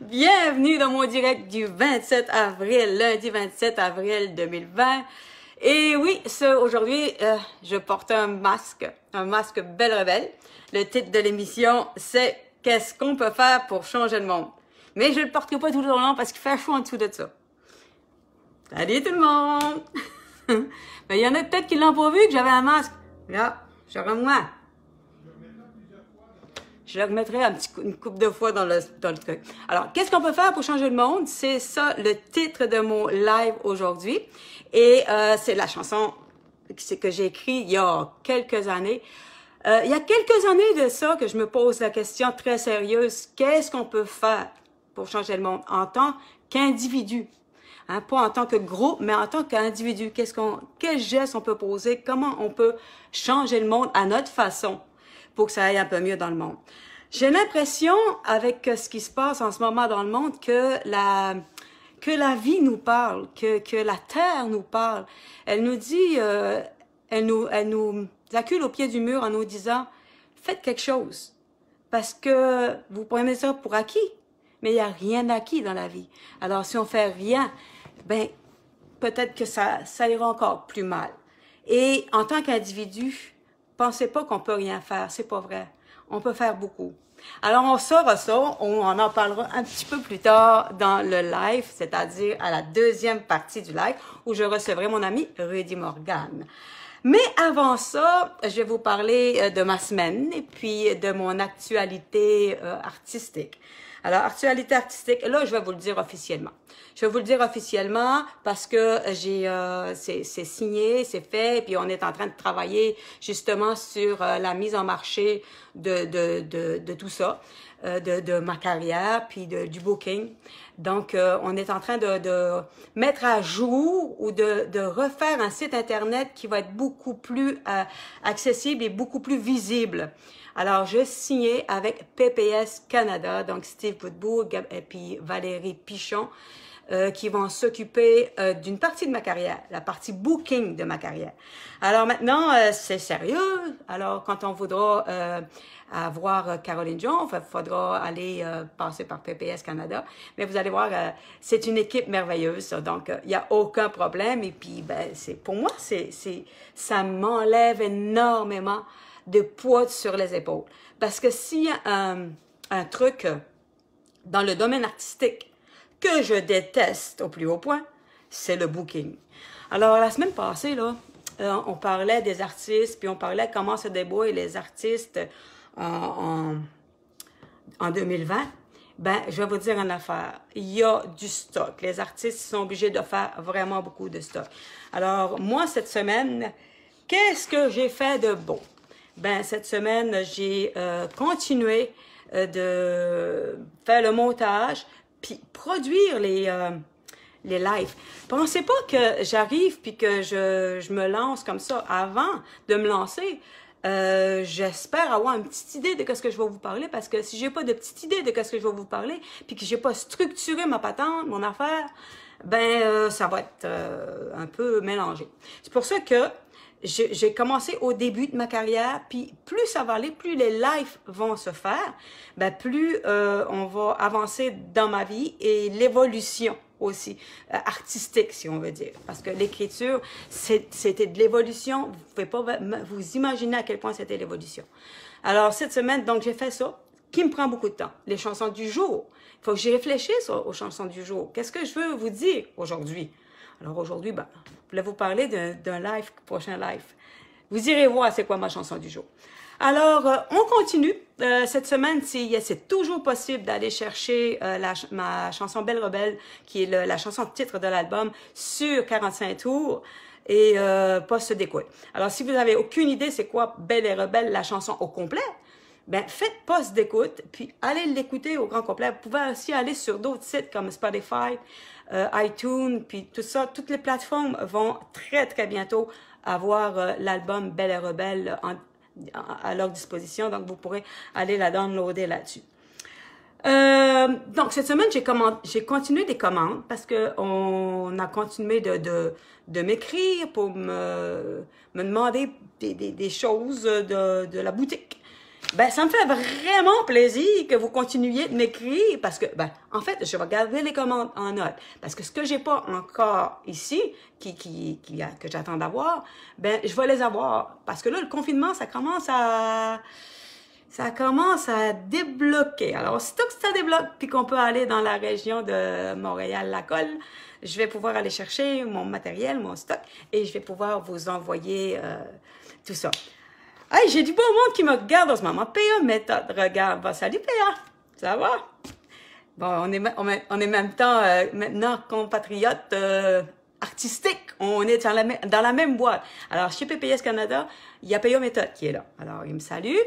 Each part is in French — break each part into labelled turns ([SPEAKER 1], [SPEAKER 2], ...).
[SPEAKER 1] Bienvenue dans mon direct du 27 avril, lundi 27 avril 2020. Et oui, aujourd'hui, je porte un masque Belle Rebelle. Le titre de l'émission, c'est « Qu'est-ce qu'on peut faire pour changer le monde ?» Mais je ne le porterai pas tout le long parce qu'il fait chaud en dessous de ça. Salut tout le monde! Mais il y en a peut-être qui l'ont pas vu que j'avais un masque. Là, je moi. Je le remettrai une couple de fois dans le truc. Alors, qu'est-ce qu'on peut faire pour changer le monde? C'est ça le titre de mon live aujourd'hui. Et c'est la chanson que j'ai écrite il y a quelques années. Il y a quelques années de ça que je me pose la question très sérieuse. Qu'est-ce qu'on peut faire pour changer le monde en tant qu'individu? Hein, pas en tant que groupe, mais en tant qu'individu. Quel geste on peut poser? Comment on peut changer le monde à notre façon pour que ça aille un peu mieux dans le monde? J'ai l'impression, avec ce qui se passe en ce moment dans le monde, que la vie nous parle, que la Terre nous parle. Elle nous dit, elle nous accule au pied du mur en nous disant, faites quelque chose. Parce que vous prenez ça pour acquis, mais il n'y a rien d'acquis dans la vie. Alors, si on fait rien, ben, peut-être que ça ira encore plus mal. Et en tant qu'individu, pensez pas qu'on peut rien faire, c'est pas vrai. On peut faire beaucoup. Alors, on saura ça, on en parlera un petit peu plus tard dans le live, c'est-à-dire à la deuxième partie du live, où je recevrai mon ami Rudy Morgan. Mais avant ça, je vais vous parler de ma semaine et puis de mon actualité artistique. Alors, actualité artistique, là, je vais vous le dire officiellement. Je vais vous le dire officiellement parce que c'est signé, c'est fait, et puis on est en train de travailler justement sur la mise en marché de tout ça, de ma carrière, puis du booking. Donc, on est en train de mettre à jour ou de refaire un site Internet qui va être beaucoup plus accessible et beaucoup plus visible. Alors, je signais avec PPS Canada, donc Steve Woodbourg et puis Valérie Pichon, qui vont s'occuper d'une partie de ma carrière, la partie booking de ma carrière. Alors maintenant, c'est sérieux. Alors, quand on voudra avoir Caroline John, il faudra aller passer par PPS Canada. Mais vous allez voir, c'est une équipe merveilleuse, ça. Donc, il n'y a aucun problème. Et puis, ben, pour moi, ça m'enlève énormément de poids sur les épaules. Parce que s'il y a un truc dans le domaine artistique que je déteste au plus haut point, c'est le booking. Alors, la semaine passée, là, on parlait des artistes, puis on parlait comment se débrouillent les artistes en 2020. Ben, je vais vous dire une affaire. Il y a du stock. Les artistes sont obligés de faire vraiment beaucoup de stock. Alors, moi, cette semaine, qu'est-ce que j'ai fait de beau? Ben, cette semaine, j'ai continué de faire le montage, puis produire les lives. Pensez pas que j'arrive puis que je me lance comme ça. Avant de me lancer, j'espère avoir une petite idée de ce que je vais vous parler, parce que si j'ai pas de petite idée de ce que je vais vous parler, puis que j'ai pas structuré ma patente, mon affaire, ben ça va être un peu mélangé. C'est pour ça que j'ai commencé au début de ma carrière, puis plus ça va aller, plus les lives vont se faire, ben plus on va avancer dans ma vie et l'évolution aussi, artistique si on veut dire. Parce que l'écriture, c'était de l'évolution, vous pouvez pas vous imaginer à quel point c'était l'évolution. Alors cette semaine, donc j'ai fait ça, qui me prend beaucoup de temps. Les chansons du jour, il faut que j'y réfléchisse aux chansons du jour. Qu'est-ce que je veux vous dire aujourd'hui? Alors aujourd'hui, ben, je voulais vous parler d'un live, prochain live. Vous irez voir c'est quoi ma chanson du jour. Alors, on continue. Cette semaine, c'est toujours possible d'aller chercher ma chanson Belle Rebelle, qui est la chanson titre de l'album, sur 45 tours et poste d'écoute. Alors, si vous n'avez aucune idée c'est quoi Belle et Rebelle, la chanson au complet, ben faites poste d'écoute, puis allez l'écouter au grand complet. Vous pouvez aussi aller sur d'autres sites comme Spotify, iTunes, puis tout ça. Toutes les plateformes vont très, très bientôt avoir l'album Belle et Rebelle à leur disposition. Donc, vous pourrez aller la downloader là-dessus. Donc, cette semaine, j'ai continué des commandes parce que on a continué de m'écrire pour me demander des choses de la boutique. Ben, ça me fait vraiment plaisir que vous continuiez de m'écrire parce que, ben, en fait, je vais garder les commandes en note. Parce que ce que j'ai pas encore ici, que j'attends d'avoir, ben, je vais les avoir. Parce que là, le confinement, ça commence à débloquer. Alors, aussitôt que ça débloque, puis qu'on peut aller dans la région de Montréal-Lacolle, je vais pouvoir aller chercher mon matériel, mon stock, et je vais pouvoir vous envoyer tout ça. Hey, j'ai du beau monde qui me regarde en ce moment. PA méthode, regarde. Bon, salut PA, ça va? Bon, on est même temps, maintenant, compatriotes artistiques. On est dans la même boîte. Alors, chez PPS Canada, il y a PA méthode qui est là. Alors, il me salue.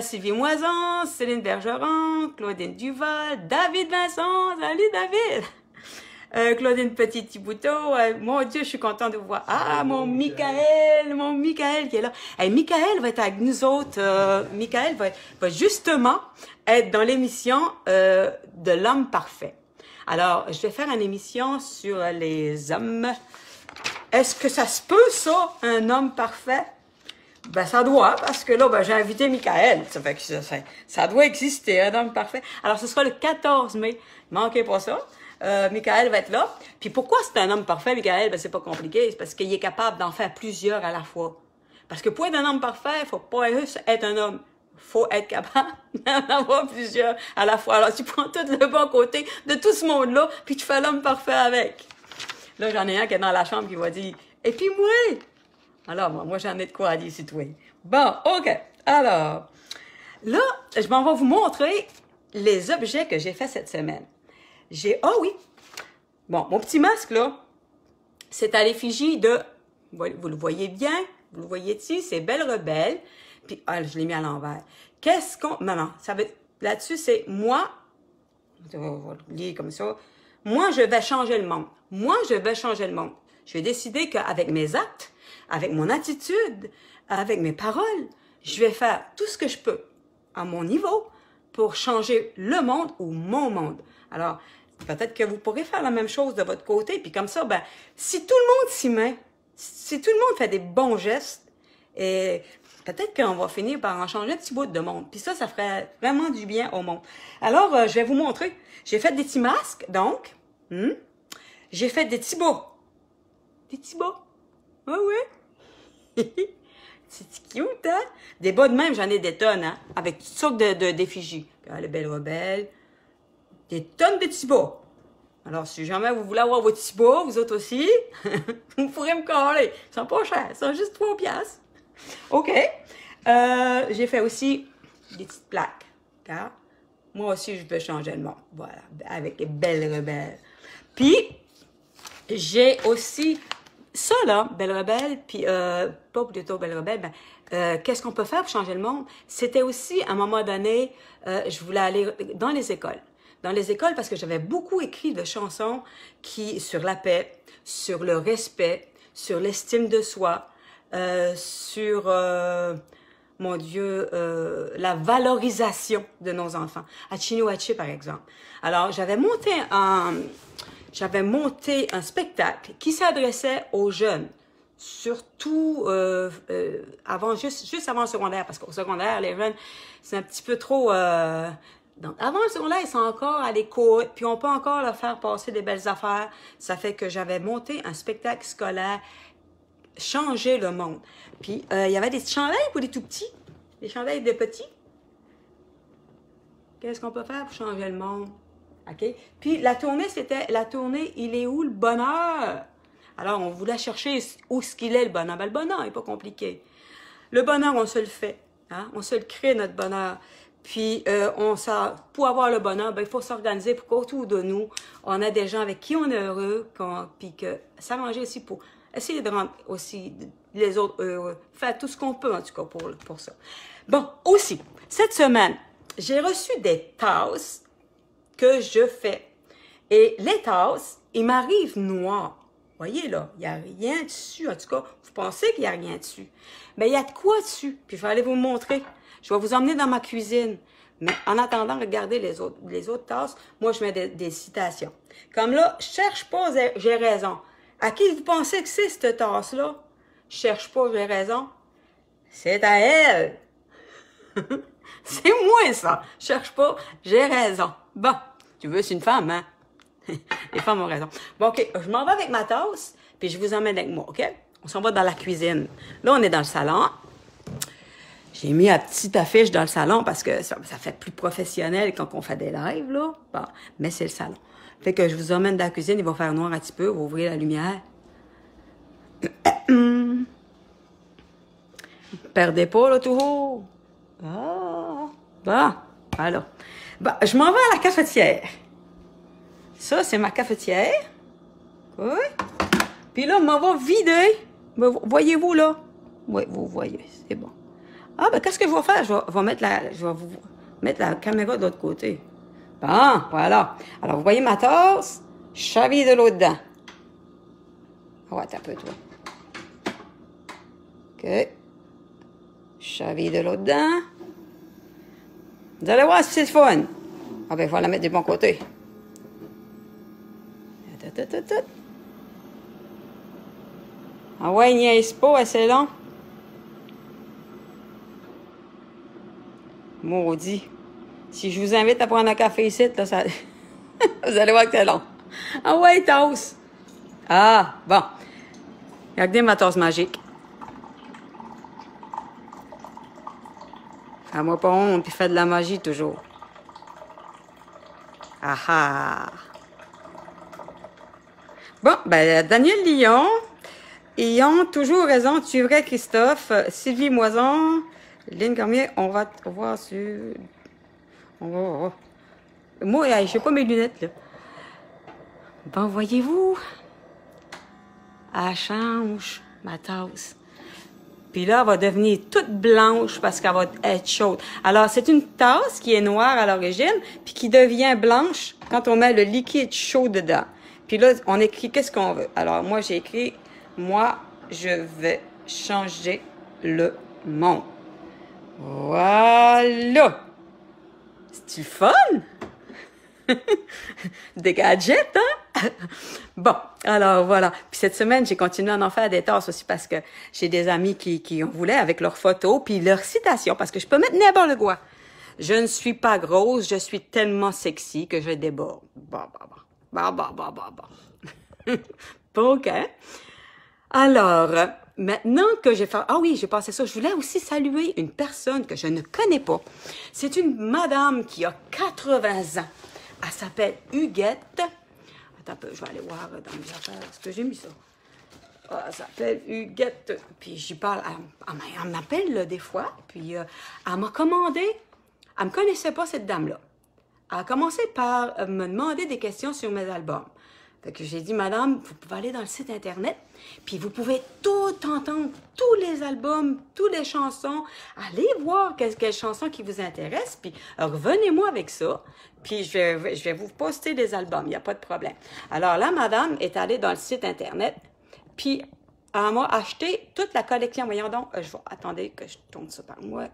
[SPEAKER 1] Sylvie Moisan, Céline Bergeron, Claudine Duval, David Vincent. Salut David! Claudine Petit-Thibouteau, mon Dieu, je suis contente de vous voir. Ah, mon Michael qui est là. Hey, Michael va être avec nous autres. Michael va justement être dans l'émission de l'homme parfait. Alors, je vais faire une émission sur les hommes. Est-ce que ça se peut, ça, un homme parfait? Ben, ça doit, parce que là, ben, j'ai invité Michael. Ça fait que ça doit exister, un homme parfait. Alors, ce sera le 14 mai. Manquez pas ça. Michael va être là. Puis pourquoi c'est un homme parfait, Michael? Ben, c'est pas compliqué. C'est parce qu'il est capable d'en faire plusieurs à la fois. Parce que pour être un homme parfait, il faut pas juste être un homme. Faut être capable d'en avoir plusieurs à la fois. Alors, tu prends tout le bon côté de tout ce monde-là, puis tu fais l'homme parfait avec. Là, j'en ai un qui est dans la chambre qui va dire, et puis moi? Alors, moi, j'en ai de quoi dire, c'est toi. Bon, OK. Alors, là, je m'en vais vous montrer les objets que j'ai fait cette semaine. Ah oui! Bon, mon petit masque, là, c'est à l'effigie de... Vous le voyez bien? Vous le voyez ici? C'est Belle Rebelle. Puis, je l'ai mis à l'envers. Qu'est-ce qu'on... Non, ça veut... Là-dessus, c'est moi... On va le lire comme ça. Moi, je vais changer le monde. Moi, je vais changer le monde. Je vais décider qu'avec mes actes, avec mon attitude, avec mes paroles, je vais faire tout ce que je peux à mon niveau pour changer le monde ou mon monde. Alors, peut-être que vous pourrez faire la même chose de votre côté, puis comme ça, ben, si tout le monde s'y met, si tout le monde fait des bons gestes, et peut-être qu'on va finir par en changer un petit bout de monde. Puis ça ferait vraiment du bien au monde. Alors, je vais vous montrer. J'ai fait des petits masques, donc. J'ai fait des petits bas. Des petits bas. Ah oui. C'est cute, hein? Des bas de même, j'en ai des tonnes, hein? Avec toutes sortes d'effigies. Les Belles Rebelles. Des tonnes de petits bas. Alors, si jamais vous voulez avoir vos petits bas, vous autres aussi, vous pourrez me coller. Ils sont pas chers, ils sont juste 3 piastres. OK. J'ai fait aussi des petites plaques. Car moi aussi, je veux changer le monde. Voilà, avec les Belles Rebelles. Puis, j'ai aussi ça, là, Belle Rebelle, puis pas plutôt Belle Rebelle, ben, qu'est-ce qu'on peut faire pour changer le monde? C'était aussi, à un moment donné, je voulais aller dans les écoles. Dans les écoles, parce que j'avais beaucoup écrit de chansons sur la paix, sur le respect, sur l'estime de soi, sur, mon Dieu, la valorisation de nos enfants. À Chiniwachi, par exemple. Alors, j'avais monté un spectacle qui s'adressait aux jeunes, surtout juste avant le secondaire, parce qu'au secondaire, les jeunes, c'est un petit peu trop... Donc, avant le secondaire, ils sont encore à l'écoute, puis on peut encore leur faire passer des belles affaires. Ça fait que j'avais monté un spectacle scolaire, changer le monde. Puis, il y avait des chandails pour les tout petits, des chandails de petits. Qu'est-ce qu'on peut faire pour changer le monde? OK? Puis, la tournée, c'était la tournée « Il est où le bonheur? » Alors, on voulait chercher où est-ce qu'il est le bonheur. Ben, le bonheur n'est pas compliqué. Le bonheur, on se le fait. Hein? On se le crée, notre bonheur. Puis, pour avoir le bonheur, ben, il faut s'organiser pour qu'autour de nous, on a des gens avec qui on est heureux, puis que s'arranger aussi pour essayer de rendre aussi les autres heureux. Faire tout ce qu'on peut, en tout cas, pour ça. Bon, aussi, cette semaine, j'ai reçu des tasses que je fais. Et les tasses, ils m'arrivent noirs. Voyez là, il n'y a rien dessus. En tout cas, vous pensez qu'il n'y a rien dessus. Mais il y a de quoi dessus. Puis je vais aller vous montrer. Je vais vous emmener dans ma cuisine. Mais en attendant, regardez les autres tasses. Moi, je mets des citations. Comme là, cherche pas, j'ai raison. À qui vous pensez que c'est cette tasse-là? Cherche pas, j'ai raison. C'est à elle. C'est moi, ça. Cherche pas, j'ai raison. Bon, tu veux, c'est une femme, hein? Les femmes ont raison. Bon, OK, je m'en vais avec ma tasse, puis je vous emmène avec moi, OK? On s'en va dans la cuisine. Là, on est dans le salon. J'ai mis la petite affiche dans le salon parce que ça fait plus professionnel quand on fait des lives, là. Bon, mais c'est le salon. Fait que je vous emmène dans la cuisine, il va faire noir un petit peu, on va ouvrir la lumière. Perdez pas, là, tout haut. Ah, bon, alors. Bon, je m'en vais à la cafetière. Ça, c'est ma cafetière. Oui. Puis là, je m'en vais vider. Voyez-vous, là? Oui, vous voyez, c'est bon. Ah, ben, qu'est-ce que je vais faire? Je vais mettre la caméra de l'autre côté. Bon, voilà. Alors, vous voyez ma tasse? Chaville de l'eau dedans. Ah ouais, t'as un peu, toi. OK. Chaville de l'eau dedans. Vous allez voir si c'est le fun. Ah ben, il faut la mettre du bon côté. Ah ouais, niaise pas, c'est long. Maudit. Si je vous invite à prendre un café ici, là, ça... vous allez voir que c'est long. Ah ouais, tasse. Ah, bon. Regardez ma tasse magique. Fais-moi pas honte, puis fais de la magie toujours. Ah ah. Bon, ben, Daniel Lyon, ils ont toujours raison. Tu es vrai, Christophe. Sylvie Moison, Lynn Cormier, on va voir sur... On va voir. Moi, je sais pas mes lunettes, là. Bon, voyez-vous, elle change ma tasse. Puis là, elle va devenir toute blanche parce qu'elle va être chaude. Alors, c'est une tasse qui est noire à l'origine, puis qui devient blanche quand on met le liquide chaud dedans. Puis là, on écrit qu'est-ce qu'on veut. Alors, moi, j'ai écrit, moi, je vais changer le monde. Voilà! C'est-tu fun? Des gadgets, hein? Bon, alors voilà. Puis cette semaine, j'ai continué à en faire des tasses aussi parce que j'ai des amis qui en voulaient avec leurs photos puis leurs citations parce que je peux mettre n'importe quoi. Je ne suis pas grosse, je suis tellement sexy que je déborde. Bon, OK. Alors, maintenant que j'ai fait... Ah oui, j'ai passé ça. Je voulais aussi saluer une personne que je ne connais pas. C'est une madame qui a 80 ans. Elle s'appelle Huguette. Attends un peu, je vais aller voir dans mes affaires. Est-ce que j'ai mis ça? Ah, elle s'appelle Huguette. Puis j'y parle. Elle m'appelle là, des fois. Puis elle m'a commandé. Elle ne me connaissait pas, cette dame-là. Elle a commencé par me demander des questions sur mes albums. Fait que j'ai dit, madame, vous pouvez aller dans le site Internet, puis vous pouvez tout entendre, tous les albums, toutes les chansons. Allez voir quelles chansons qui vous intéressent, puis revenez-moi avec ça, puis je vais vous poster des albums, il n'y a pas de problème. Alors là, madame est allée dans le site Internet, puis elle m'a acheté toute la collection. Voyons donc, attendez que je tourne ça par moi.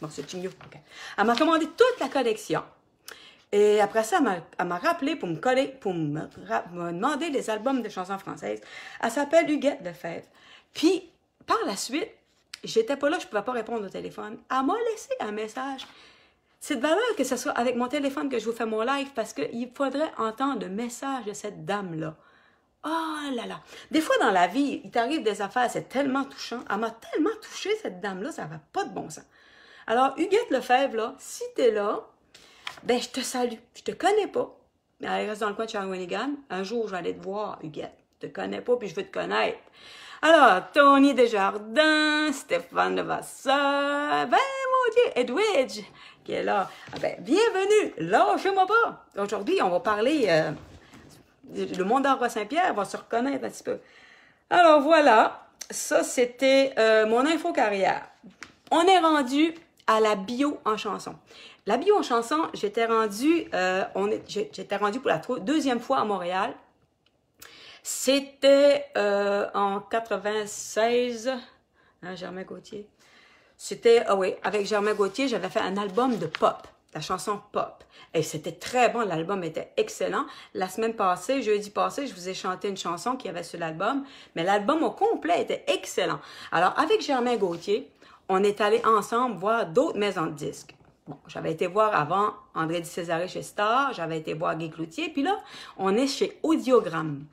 [SPEAKER 1] Bon, c'est Chigno. Okay. Elle m'a commandé toute la collection. Et après ça, elle m'a rappelé pour me demander les albums de chansons françaises. Elle s'appelle Huguette Lefebvre. Puis, par la suite, j'étais pas là, je pouvais pas répondre au téléphone. Elle m'a laissé un message. C'est de valeur que ce soit avec mon téléphone que je vous fais mon live parce qu'il faudrait entendre le message de cette dame-là. Oh là là! Des fois dans la vie, il t'arrive des affaires, c'est tellement touchant. Elle m'a tellement touché, cette dame-là, ça n'avait pas de bon sens. Alors, Huguette Lefebvre, là, si t'es là, ben, je te salue. Je te connais pas. Mais elle reste dans le coin de Shawinigan. Un jour, je vais aller te voir, Huguette. Je te connais pas, puis je veux te connaître. Alors, Tony Desjardins, Stéphane Levasseur, ben, mon Dieu, Edwidge, qui est là. Ah ben, bienvenue, lâchez-moi pas. Aujourd'hui, on va parler, le monde d'Arbre Saint-Pierre va se reconnaître un petit peu. Alors, voilà, ça, c'était mon info carrière. On est rendu à la bio en chanson. La bio en chanson, j'étais rendue pour la deuxième fois à Montréal. C'était en 96, hein, Germain Gauthier. C'était, ah oui, avec Germain Gauthier, j'avais fait un album de pop. la chanson pop. Et c'était très bon, l'album était excellent. La semaine passée, jeudi passé, je vous ai chanté une chanson qui avait sur l'album, mais l'album au complet était excellent. Alors, avec Germain Gauthier, on est allé ensemble voir d'autres maisons de disques. Bon, j'avais été voir avant André Di Césaré chez Star, j'avais été voir Guy Cloutier, puis là, on est chez Audiogramme.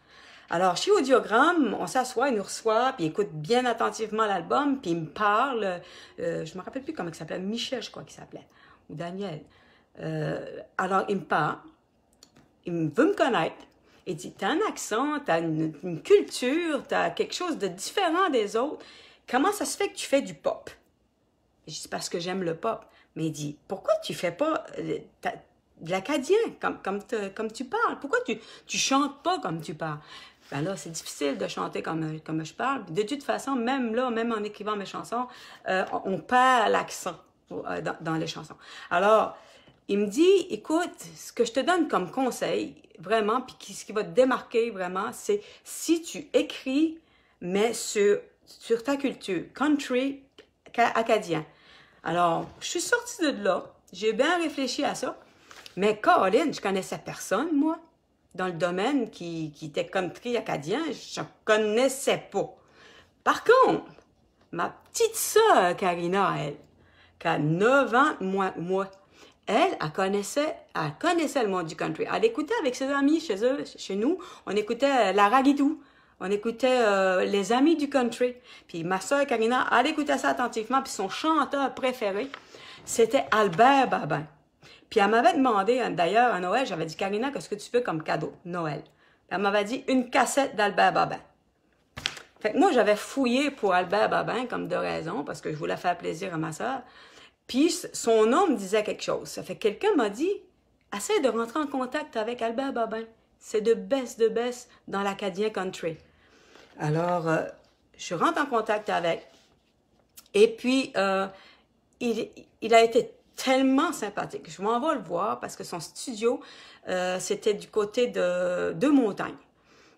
[SPEAKER 1] Alors, chez Audiogramme, on s'assoit, il nous reçoit, puis il écoute bien attentivement l'album, puis il me parle, je me rappelle plus comment il s'appelait, Michel, je crois qu'il s'appelait, ou Daniel. Alors, il me parle, il veut me connaître, il dit, t'as un accent, t'as une culture, t'as quelque chose de différent des autres, comment ça se fait que tu fais du pop? Je dis, parce que j'aime le pop. Mais il dit, pourquoi tu fais pas de l'acadien comme tu parles? Pourquoi tu chantes pas comme tu parles? Ben là, c'est difficile de chanter comme je parle. De toute façon, même là, même en écrivant mes chansons, on perd l'accent dans les chansons. Alors, il me dit, écoute, ce que je te donne comme conseil, vraiment, puis ce qui va te démarquer vraiment, c'est si tu écris, mais sur ta culture, country, acadien. Alors, je suis sortie de là, j'ai bien réfléchi à ça, mais Caroline, je connaissais personne, moi, dans le domaine qui était country acadien, je ne connaissais pas. Par contre, ma petite sœur, Karina, elle, qui a 9 ans moins que moi, elle connaissait le monde du country. Elle écoutait avec ses amis chez nous, on écoutait la raguidou. On écoutait les amis du country. Puis ma soeur Karina, elle écoutait ça attentivement. Puis son chanteur préféré, c'était Albert Babin. Puis elle m'avait demandé, d'ailleurs, à Noël, j'avais dit, Karina, qu'est-ce que tu veux comme cadeau, Noël? Puis elle m'avait dit, une cassette d'Albert Babin. Fait que moi, j'avais fouillé pour Albert Babin, comme de raison, parce que je voulais faire plaisir à ma soeur. Puis son nom me disait quelque chose. Ça fait que quelqu'un m'a dit, essaie de rentrer en contact avec Albert Babin. C'est de baisse dans l'acadien country. Alors, je rentre en contact avec. Et puis, il a été tellement sympathique. Je m'en vais le voir parce que son studio, c'était du côté de Montagne.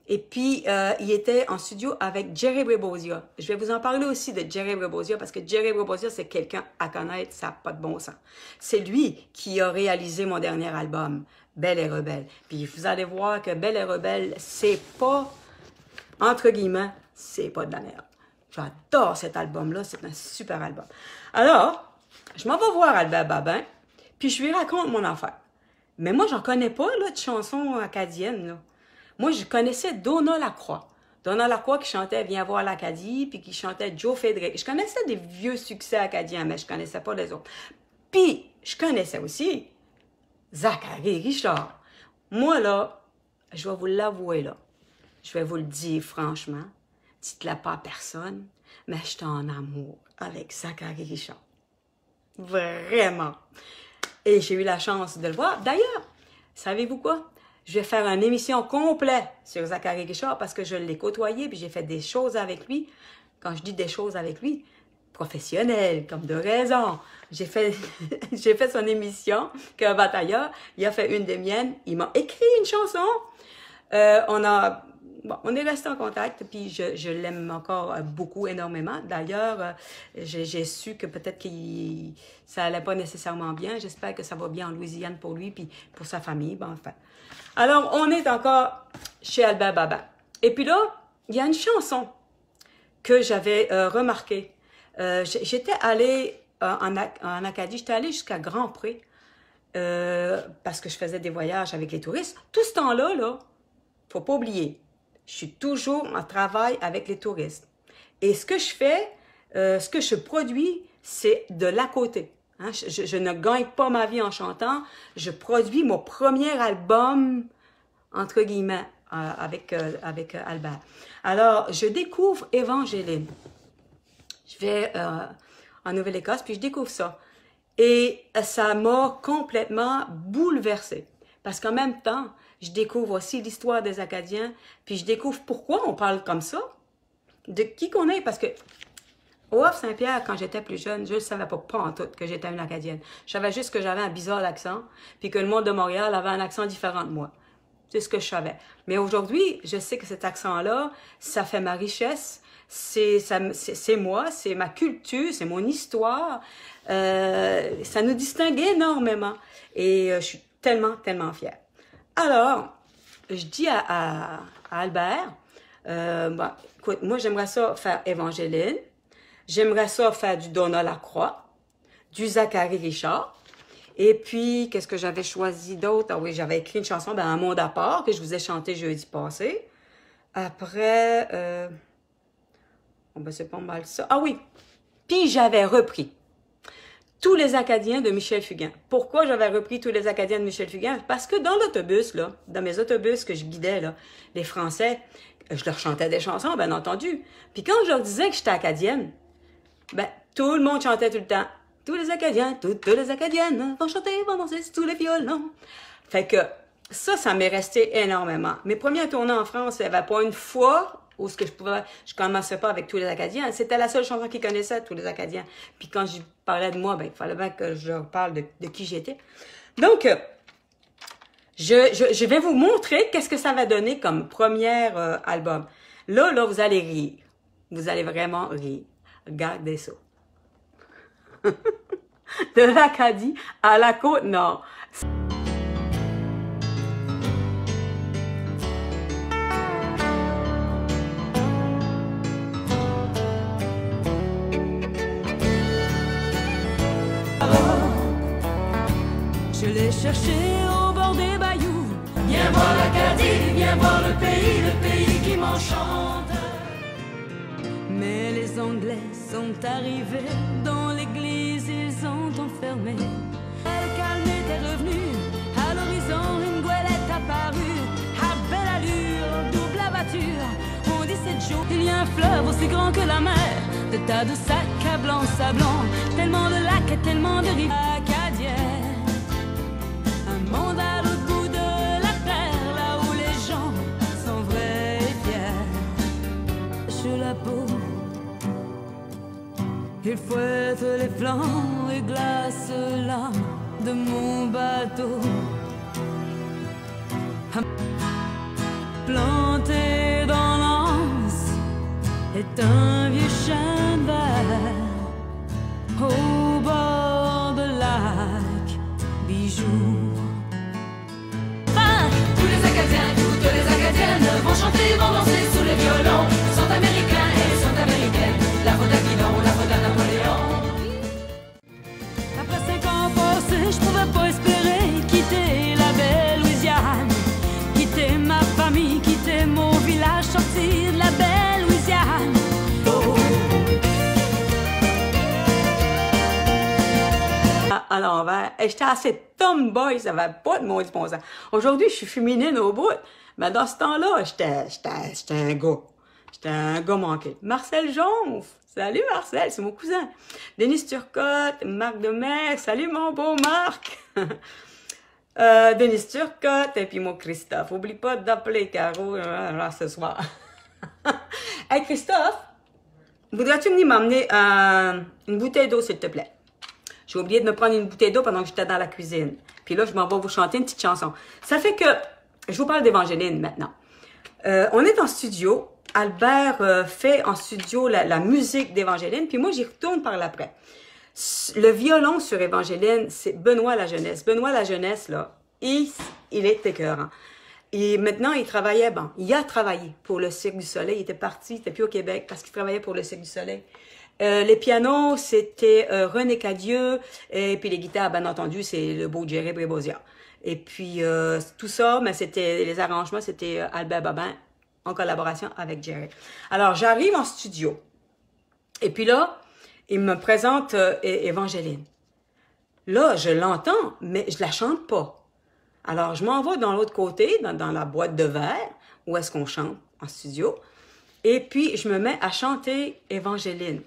[SPEAKER 1] Et puis, il était en studio avec Jerry Rebosia. Je vais vous en parler aussi de Jerry Rebosia parce que Jerry Rebosia, c'est quelqu'un à connaître, ça n'a pas de bon sens. C'est lui qui a réalisé mon dernier album, Belle et Rebelle. Puis, vous allez voir que Belle et Rebelle, c'est pas, entre guillemets, c'est pas de la merde. J'adore cet album-là, c'est un super album. Alors, je m'en vais voir Albert Babin, puis je lui raconte mon affaire. Mais moi, j'en connais pas, là, de chansons acadiennes, là. Moi, je connaissais Donna Lacroix. Donna Lacroix qui chantait Viens voir l'Acadie, puis qui chantait Joe Fédric. Je connaissais des vieux succès acadiens, mais je connaissais pas les autres. Puis, je connaissais aussi Zachary Richard. Moi, là, je vais vous l'avouer, là. Je vais vous le dire franchement. Dites-le pas à personne, mais je suis en amour avec Zachary Richard. Vraiment. Et j'ai eu la chance de le voir. D'ailleurs, savez-vous quoi? Je vais faire une émission complète sur Zachary Richard parce que je l'ai côtoyé puis j'ai fait des choses avec lui. Quand je dis des choses avec lui, professionnelles, comme de raison. J'ai fait son émission, qu'un batailleur, il a fait une des miennes. Il m'a écrit une chanson. On est resté en contact, puis je l'aime encore beaucoup, énormément. D'ailleurs, j'ai su que peut-être que ça allait pas nécessairement bien. J'espère que ça va bien en Louisiane pour lui, puis pour sa famille. Ben, enfin. Alors, on est encore chez Albert Babin. Et puis là, il y a une chanson que j'avais remarquée. J'étais allée en Acadie, j'étais allée jusqu'à Grand-Pré, parce que je faisais des voyages avec les touristes. Tout ce temps-là, faut pas oublier, je suis toujours en travail avec les touristes. Et ce que je fais, ce que je produis, c'est de l'à côté. Hein? Je ne gagne pas ma vie en chantant. Je produis mon premier album, entre guillemets, avec Albert. Alors, je découvre Évangéline. Je vais en Nouvelle-Écosse, puis je découvre ça. Et ça m'a complètement bouleversée. Parce qu'en même temps, je découvre aussi l'histoire des Acadiens, puis je découvre pourquoi on parle comme ça, de qui qu'on est, parce que au Havre-Saint-Pierre, quand j'étais plus jeune, je ne savais pas en tout que j'étais une Acadienne. Je savais juste que j'avais un bizarre accent, puis que le monde de Montréal avait un accent différent de moi. C'est ce que je savais. Mais aujourd'hui, je sais que cet accent-là, ça fait ma richesse, c'est moi, c'est ma culture, c'est mon histoire. Ça nous distingue énormément. Et je suis tellement fière. Alors, je dis à Albert, bon, écoute, moi j'aimerais ça faire Évangéline, j'aimerais ça faire du Donna Lacroix, du Zachary Richard, et puis, qu'est-ce que j'avais choisi d'autre? Ah oui, j'avais écrit une chanson, ben, Un monde à part, que je vous ai chanté jeudi passé. Après, bon, ben, c'est pas mal ça. Ah oui, puis j'avais repris Tous les Acadiens de Michel Fugain. Pourquoi j'avais repris Tous les Acadiens de Michel Fugain? Parce que dans l'autobus, là, dans mes autobus que je guidais, là, les Français, je leur chantais des chansons, bien entendu. Puis quand je leur disais que j'étais acadienne, ben, tout le monde chantait tout le temps. Tous les Acadiens, toutes les Acadiennes vont chanter, vont danser sur tous les violons. Fait que ça m'est resté énormément. Mes premières tournées en France, il n'y avait pas une fois où je commençais pas avec Tous les Acadiens. C'était la seule chanson qu'ils connaissaient, Tous les Acadiens. Puis quand je parlais de moi, ben, il fallait bien que je leur parle de qui j'étais. Donc, je vais vous montrer qu'est-ce que ça va donner comme premier album. Là, vous allez rire. Vous allez vraiment rire. Regardez ça. De l'Acadie à la Côte-Nord.
[SPEAKER 2] Je l'ai cherché au bord des bayous. Viens voir l'Acadie, viens voir le pays qui m'enchante. Mais les Anglais sont arrivés dans l'église, ils ont enfermé. Le calme était revenu, à l'horizon une goélette apparue. À belle allure, double abatture, on dit 7 jours. Il y a un fleuve aussi grand que la mer, de tas de sacs à blanc sablant, tellement de lacs et tellement de rives acadiennes. Un monde à l'autre bout de la terre, là où les gens sont vrais et fiers. Je la peau, il fouette les flancs et glace l'âme de mon bateau. Planté dans l'anse est un vieux chêne vert au bord de lac, bijoux. Tous les Acadiens, toutes les Acadiennes vont chanter, vont danser sous les violons. Sont américains et sont américaines, la faute à Guidon, la faute à Napoléon. Après 5 ans passés, je pouvais pas espérer quitter la belle Louisiane, quitter ma famille, quitter mon village, sortir de la belle Louisiane. Oh.
[SPEAKER 1] À l'envers. J'étais assez tomboy, ça va pas de mon bon sens. Aujourd'hui, je suis féminine au bout. Mais dans ce temps-là, j'étais un gars. J'étais un gars manqué. Marcel Jonf. Salut Marcel, c'est mon cousin. Denis Turcotte, Marc Demers. Salut mon beau Marc. Denis Turcotte et puis mon Christophe. Oublie pas d'appeler Caro ce soir. Hey Christophe, voudrais-tu venir m'emmener une bouteille d'eau s'il te plaît? J'ai oublié de me prendre une bouteille d'eau pendant que j'étais dans la cuisine. Puis là, je m'en vais vous chanter une petite chanson. Ça fait que, je vous parle d'Évangéline maintenant. On est en studio. Albert fait en studio la musique d'Évangéline. Puis moi, j'y retourne par l'après. Le violon sur Évangéline, c'est Benoît La Jeunesse. Benoît La Jeunesse, là, il est écœurant. Et maintenant, il a travaillé pour le Cirque du Soleil. Il était parti, il était plus au Québec parce qu'il travaillait pour le Cirque du Soleil. Les pianos, c'était René Cadieux, et puis les guitares, bien entendu, c'est le beau Jerry Brébosia. Et puis tout ça, mais c'était les arrangements, c'était Albert Babin en collaboration avec Jerry. Alors, j'arrive en studio, et puis là, il me présente Évangéline. Là, je l'entends, mais je la chante pas. Alors, je m'en vais dans l'autre côté, dans la boîte de verre, où est-ce qu'on chante en studio, et puis je me mets à chanter Évangéline.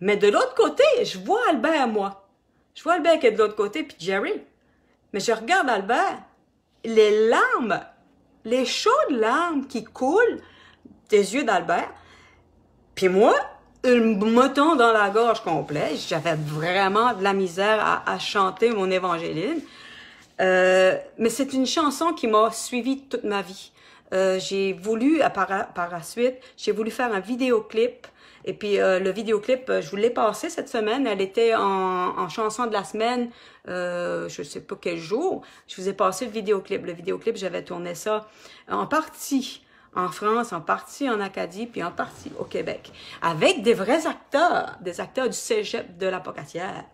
[SPEAKER 1] Mais de l'autre côté, je vois Albert, moi. Je vois Albert qui est de l'autre côté, puis Jerry. Mais je regarde Albert, les larmes, les chaudes larmes qui coulent des yeux d'Albert. Puis moi, un mouton dans la gorge complet. J'avais vraiment de la misère à chanter mon Évangéline. Mais c'est une chanson qui m'a suivi toute ma vie. j'ai voulu, par la suite, j'ai voulu faire un vidéoclip. Et puis, le vidéoclip, je vous l'ai passé cette semaine. Elle était en chanson de la semaine, je sais pas quel jour. Je vous ai passé le vidéoclip. Le vidéoclip, j'avais tourné ça en partie en France, en partie en Acadie, puis en partie au Québec. Avec des vrais acteurs, des acteurs du cégep de la Pocatière.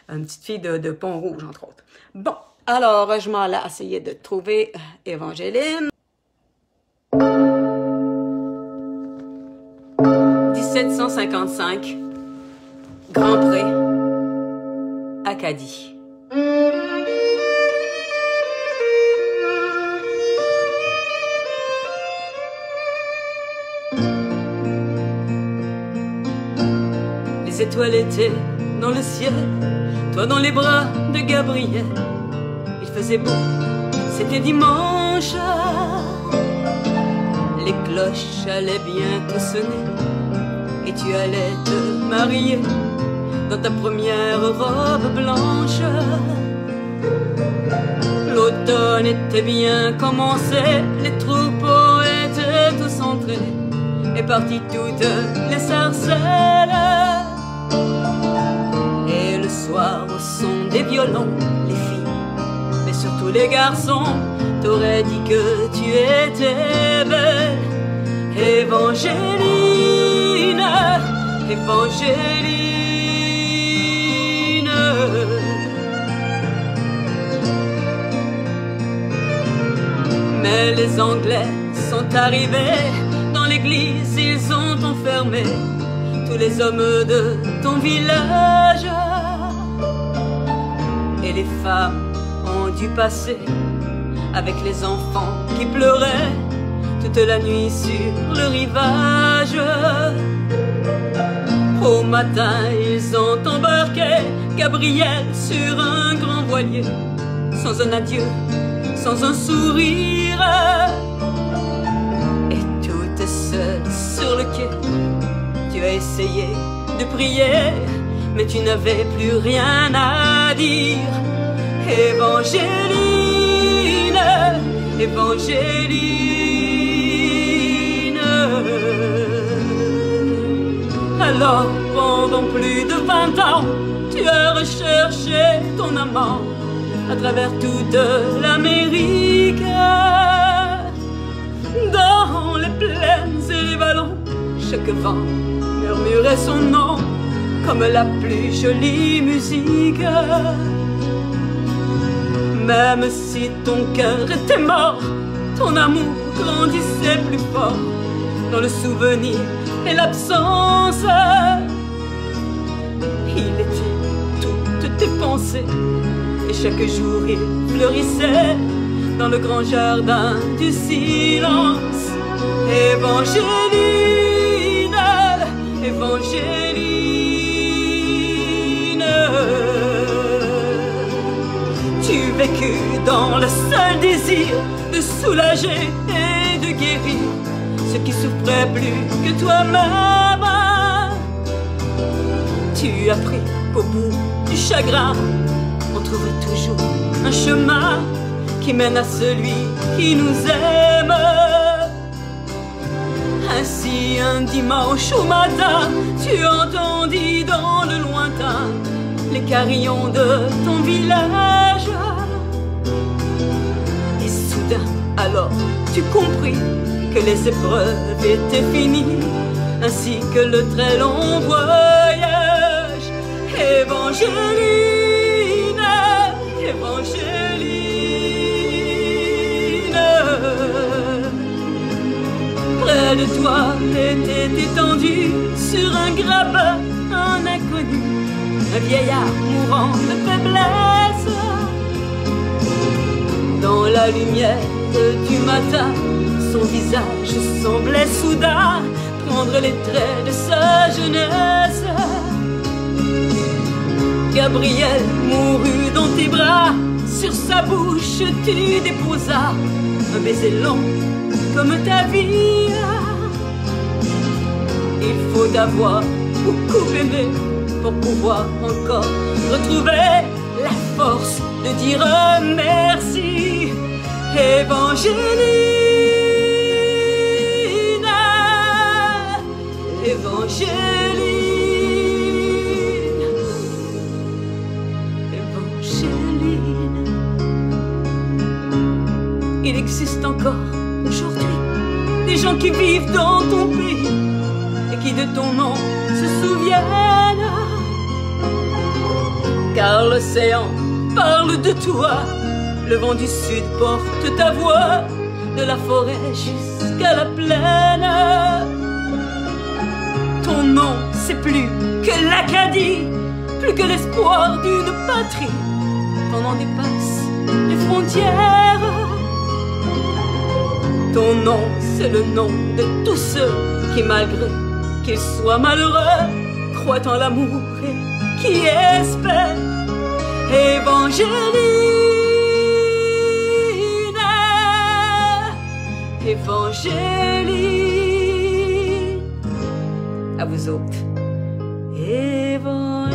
[SPEAKER 1] Une petite fille de Pont-Rouge, entre autres. Bon, alors, je m'en ai essayé de trouver Évangéline. 1755, Grand Pré, Acadie. Les étoiles étaient dans le ciel, toi dans les bras de Gabriel. Il faisait beau, c'était dimanche. Les cloches allaient bientôt sonner et tu allais te marier dans ta première robe blanche. L'automne était bien commencé, les troupeaux étaient tous entrés et partis toutes les sarcelles. Et le soir au son des violons, les filles, mais surtout les garçons, t'auraient dit que tu étais belle. Évangéline, Évangéline. Mais les Anglais sont arrivés dans l'église, ils ont enfermé tous les hommes de ton village. Et les femmes ont dû passer avec les enfants qui pleuraient toute la nuit sur le rivage. Au matin, ils ont embarqué Gabriel sur un grand voilier, sans un adieu, sans un sourire. Et toute seule sur le quai, tu as essayé de prier, mais tu n'avais plus rien à dire. Évangéline, Évangéline. Alors, pendant plus de 20 ans, tu as recherché ton amant à travers toute l'Amérique. Dans les plaines et les vallons, chaque vent murmurait son nom comme la plus jolie musique. Même si ton cœur était mort, ton amour grandissait plus fort dans le souvenir et l'absence. Il était toutes tes pensées et chaque jour il fleurissait dans le grand jardin du silence. Évangéline, Évangéline. Tu vécus dans le seul désir de soulager et de guérir ceux qui souffraient plus que toi-même. Tu as appris qu'au bout du chagrin, on trouvait toujours un chemin qui mène à celui qui nous aime. Ainsi un dimanche au matin, tu entendis dans le lointain les carillons de ton village. Et soudain alors tu compris que les épreuves étaient finies, ainsi que le très long voyage. Évangéline, Évangéline. Près de toi était étendu sur un grappin un inconnu, un vieillard mourant de faiblesse. Dans la lumière du matin, son visage semblait soudain prendre les traits de sa jeunesse. Gabriel mourut dans tes bras, sur sa bouche tu déposas un baiser long comme ta vie. Il faut avoir beaucoup aimé pour pouvoir encore retrouver la force de dire merci. Évangéline.
[SPEAKER 2] gens qui vivent dans ton pays et qui de ton nom se souviennent. Car l'océan parle de toi, le vent du sud porte ta voix, de la forêt jusqu'à la plaine. Ton nom, c'est plus que l'Acadie, plus que l'espoir d'une patrie. Ton nom dépasse les frontières. Ton nom, c'est le nom de tous ceux qui, malgré qu'ils soient malheureux, croient en l'amour et qui espèrent. Évangéline, Évangéline, à vous autres. Évangéline.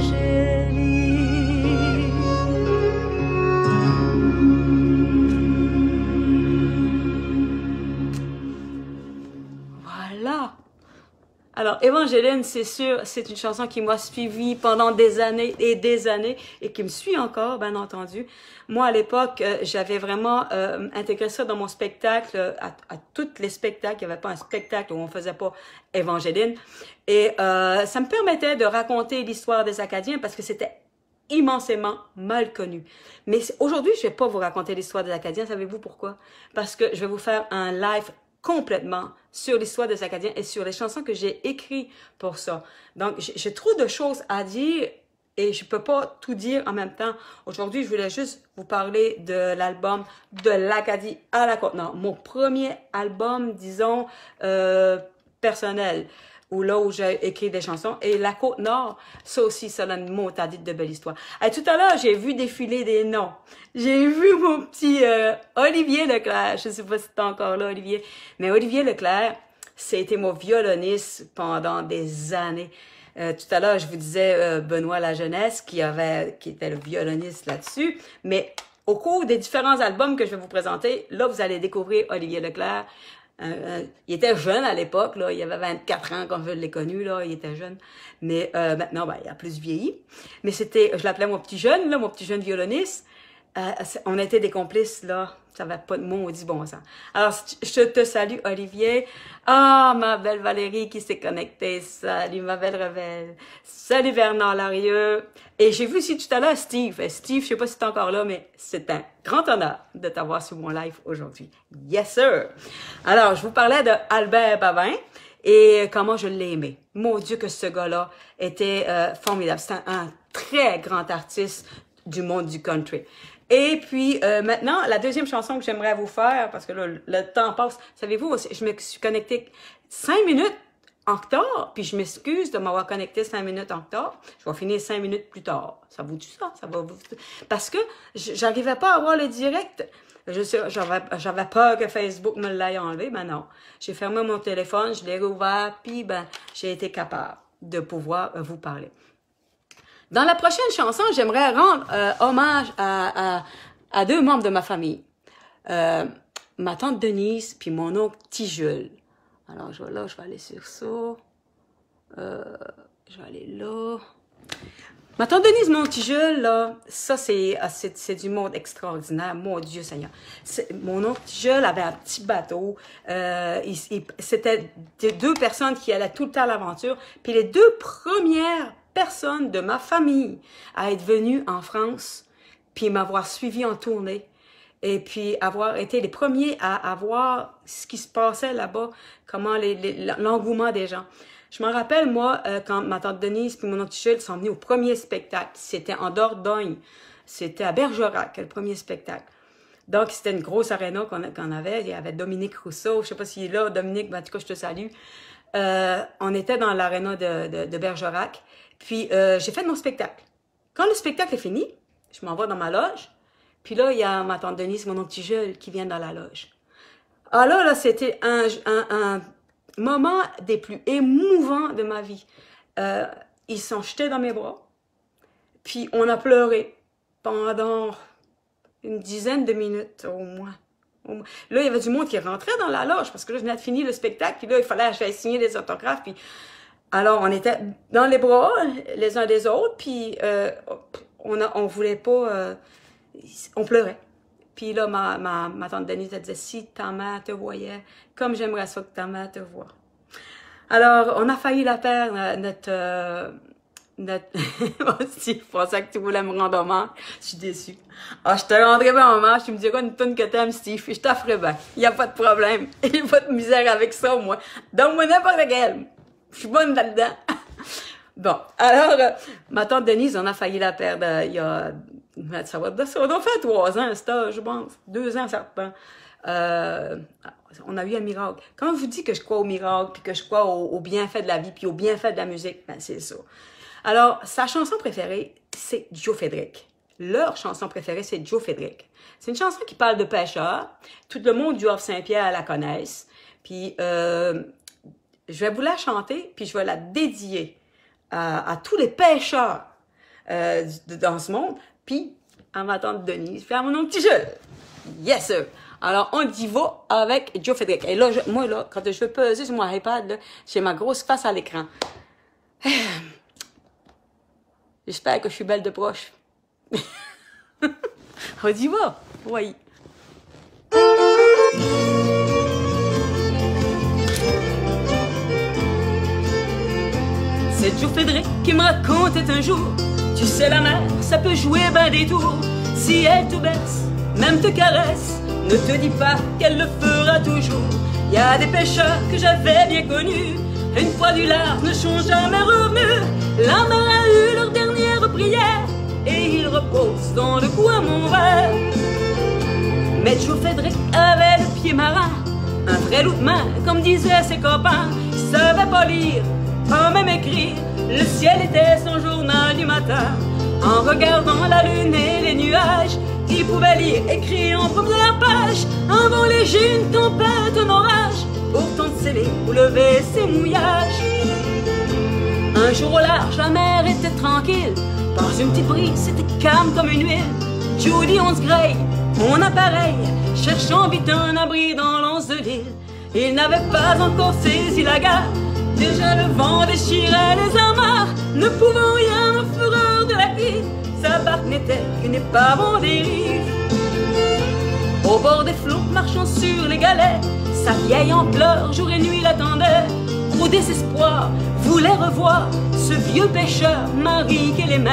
[SPEAKER 2] Voilà. Alors, Évangéline, c'est sûr, c'est une chanson qui m'a suivi pendant des années et qui me suit encore, bien entendu. Moi, à l'époque, j'avais vraiment intégré ça dans mon spectacle, à tous les spectacles. Il n'y avait pas un spectacle où on ne faisait pas Évangéline. Et ça me permettait de raconter l'histoire des Acadiens parce que c'était immensément mal connu. Mais aujourd'hui, je ne vais pas vous raconter l'histoire des Acadiens. Savez-vous pourquoi? Parce que je vais vous faire un live complètement sur l'histoire des Acadiens et sur les chansons que j'ai écrites pour ça. Donc, j'ai trop de choses à dire et je peux pas tout dire en même temps. Aujourd'hui, je voulais juste vous parler de l'album De l'Acadie à la Côte-Nord. Mon premier album, disons, personnel, où j'ai écrit des chansons. Et la Côte-Nord, ça aussi, ça a une montadite de belle histoire. Et tout à l'heure, j'ai vu défiler des noms. J'ai vu mon petit Olivier Leclerc. Je ne sais pas si tu es encore là, Olivier. Mais Olivier Leclerc, c'était mon violoniste pendant des années. Tout à l'heure, je vous disais Benoît Lajeunesse, qui était le violoniste là-dessus. Mais au cours des différents albums que je vais vous présenter, là, vous allez découvrir Olivier Leclerc. Il était jeune à l'époque, là, il avait 24 ans quand je l'ai connu, là, il était jeune. Mais maintenant, ben, il a plus vieilli. Mais je l'appelais mon petit jeune, là, mon petit jeune violoniste. On était des complices, là. Ça n'avait pas de mots, on dit bon sang. Alors, je te salue, Olivier. Ah, ma belle Valérie qui s'est connectée. Salut, ma belle Rebelle. Salut, Bernard Larieux. Et j'ai vu aussi tout à l'heure Steve. Steve, je sais pas si tu es encore là, mais c'est un grand honneur de t'avoir sur mon live aujourd'hui. Yes, sir. Alors, je vous parlais de Albert Babin et comment je l'ai aimé. Mon Dieu, que ce gars-là était formidable. C'est un très grand artiste du monde du country. Et puis, maintenant, la deuxième chanson que j'aimerais vous faire, parce que là, le temps passe, savez-vous, je me suis connectée 5 minutes en retard, puis je m'excuse de m'avoir connecté 5 minutes en retard. Je vais finir 5 minutes plus tard. Ça vous dit ça? Ça va vous... Parce que j'arrivais pas à avoir le direct. J'avais peur que Facebook me l'ait enlevé, mais non. J'ai fermé mon téléphone, je l'ai rouvert, puis ben, j'ai été capable de pouvoir vous parler. Dans la prochaine chanson, j'aimerais rendre hommage à deux membres de ma famille. Ma tante Denise puis mon oncle Tijul. Alors, je vais aller sur ça. Je vais aller là. Ma tante Denise, mon Tijul, là, ça, c'est du monde extraordinaire. Mon Dieu Seigneur. Mon oncle Tijul avait un petit bateau. C'était deux personnes qui allaient tout le temps à l'aventure. Puis les deux premières personne de ma famille à être venue en France, puis m'avoir suivi en tournée, et puis avoir été les premiers à voir ce qui se passait là-bas, comment l'engouement des gens. Je me rappelle, moi, quand ma tante Denise puis mon oncle Tichel sont venus au premier spectacle, c'était en Dordogne, c'était à Bergerac, le premier spectacle. Donc, c'était une grosse aréna qu'on avait, il y avait Dominique Rousseau, je sais pas s'il est là, Dominique, ben, en tout cas, je te salue. On était dans l'aréna de Bergerac. Puis, j'ai fait mon spectacle. Quand le spectacle est fini, je m'en vais dans ma loge. Puis là, il y a ma tante Denise, mon oncle Tijul, qui vient dans la loge. Ah là, c'était un moment des plus émouvants de ma vie. Ils sont jetés dans mes bras. Puis, on a pleuré pendant une dizaine de minutes au moins. Là, il y avait du monde qui rentrait dans la loge parce que là, je venais de finir le spectacle. Puis là, il fallait que j'aille signer des autographes. Puis... Alors, on était dans les bras, les uns des autres, puis on voulait pas... on pleurait.
[SPEAKER 1] Puis là, ma tante Denise, elle disait, si ta mère te voyait, comme j'aimerais ça que ta mère te voie. Alors, on a failli la perdre, notre... aussi, je pensais que tu voulais me rendre hommage. Je suis déçue. Ah, je te rendrai bien hommage. Tu me diras une tonne que t'aimes, Steve. Je t'offre bien. Il n'y a pas de problème. Il n'y a pas de misère avec ça, moi. Donne-moi n'importe quelle. Je suis bonne là-dedans. Bon. Alors, ma tante Denise, on a failli la perdre il y a... Ça doit faire 3 ans, un stage, je pense. 2 ans, certains. On a eu un miracle. Quand je vous dis que je crois au miracle, puis que je crois au bienfait de la vie, puis au bienfait de la musique, ben c'est ça. Alors, sa chanson préférée, c'est Joe Frédéric. Leur chanson préférée, c'est Joe Frédéric. C'est une chanson qui parle de pêcheurs. Tout le monde du Havre-Saint-Pierre la connaisse. Puis, je vais vous la chanter, puis je vais la dédier à tous les pêcheurs dans ce monde, puis à ma tante Denise, puis à mon petit jeu. Yes, sir! Alors, on y va avec Joe Frédéric. Et là, moi, là, quand je veux peser sur mon iPad, j'ai ma grosse face à l'écran. J'espère que je suis belle de proche. On y va. Oui. C'est Joe Frédéric qui me racontait un jour, tu sais la mer, ça peut jouer ben des tours. Si elle te berce, même te caresse, ne te dis pas qu'elle le fera toujours. Y a des pêcheurs que j'avais bien connus, une fois du large ne sont jamais revenus. La mer a eu leur dernière prière et ils reposent dans le coin mon verre. Mais Joe Frédéric avait le pied marin, un vrai loup de main, comme disaient ses copains. Il savait pas lire, pas même écrire, le ciel était son journal du matin. En regardant la lune et les nuages, il pouvait lire écrit en première page un vent léger, une tempête, un orage, pourtant scellé ou lever ses mouillages. Un jour au large, la mer était tranquille, par une petite brise, c'était calme comme une huile. Judy, on se graille, mon appareil, cherchant vite un abri dans l'anse de l'île. Il n'avait pas encore saisi la gare, déjà le vent déchirait les amarres, ne pouvant rien aux fureurs de la crise. Sa barque n'était qu'une épave en dérive. Au bord des flots, marchant sur les galets, sa vieille en pleurs, jour et nuit l'attendait. Au désespoir, voulait revoir ce vieux pêcheur, Marie qu'elle aimait.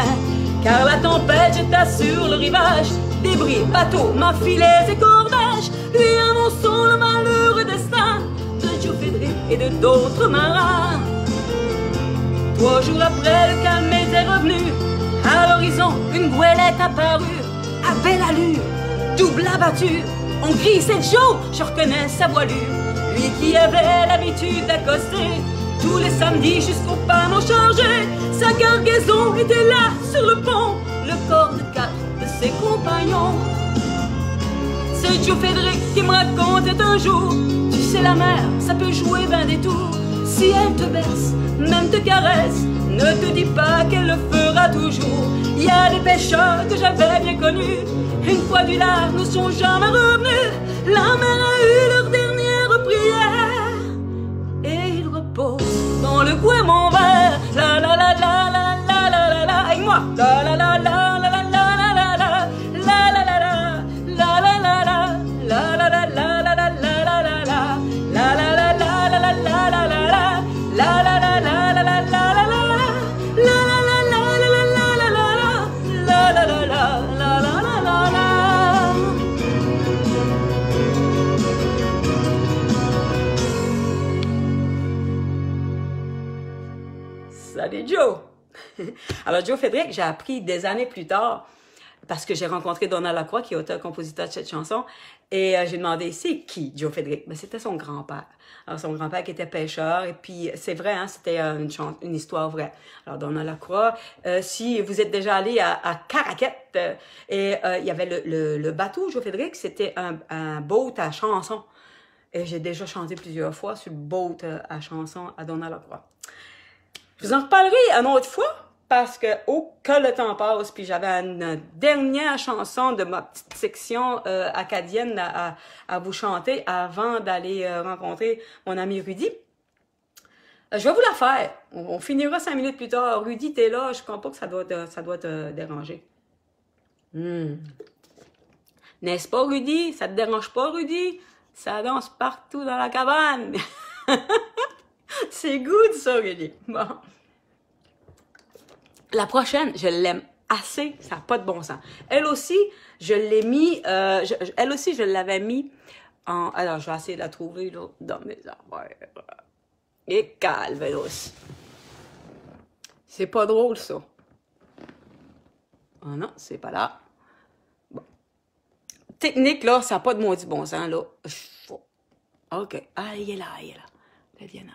[SPEAKER 1] Car la tempête jeta sur le rivage débris, bateaux, mâts, filets et cordages, lui annonçant le malheureux destin de Joe Frédéric et de d'autres marins. 3 jours après, le calme était revenu. À l'horizon, une goélette apparut, à belle allure, double abatture. On crie, c'est Joe, je reconnais sa voilure. Lui qui avait l'habitude d'accoster tous les samedis jusqu'au panneau chargé. Sa cargaison était là sur le pont, le corps de 4 de ses compagnons. C'est Joe Frédéric qui me racontait un jour, tu sais la mer, ça peut jouer ben des tours. Si elle te berce, même te caresse, ne te dis pas qu'elle le fera toujours. Il y a des pêcheurs que j'avais bien connus, une fois du large ne sont jamais revenus. La mer a eu leur dernière prière et ils reposent dans le coin mon verre. La la la la la la la la la, avec moi. La la la la la la la la la la, la la la la la la la la, la la la la la la la la la, la la la la la la la la la, la la la la la la la la la. Salut Joe! Alors Joe Frédéric, j'ai appris des années plus tard, parce que j'ai rencontré Donald Lacroix, qui est auteur-compositeur de cette chanson, et j'ai demandé, c'est qui Joe Frédéric? Ben, c'était son grand-père. Alors son grand-père qui était pêcheur, et puis c'est vrai, hein, c'était une histoire vraie. Alors Donald Lacroix, si vous êtes déjà allé à Caraquette, et il y avait le bateau Joe Frédéric, c'était un boat à chanson. Et j'ai déjà chanté plusieurs fois sur le boat à chanson à Donald Lacroix. Je vous en reparlerai une autre fois, parce que, oh, que le temps passe, puis j'avais une dernière chanson de ma petite section acadienne à vous chanter avant d'aller rencontrer mon ami Rudy. Je vais vous la faire. On finira 5 minutes plus tard. Rudy, t'es là, je comprends pas que ça doit te déranger. N'est-ce pas, Rudy? Ça te dérange pas, Rudy? Ça danse partout dans la cabane. C'est good, ça, Rudy. Bon. La prochaine, je l'aime assez, ça n'a pas de bon sens. Elle aussi, je l'ai mis, elle aussi, je l'avais mis en... Alors, je vais essayer de la trouver là, dans mes affaires. Et calvados. C'est pas drôle, ça. Ah non, c'est pas là. Bon. Technique, là, ça n'a pas de maudit bon sens, là. OK. Ah, il est là, il est là. Le Diana.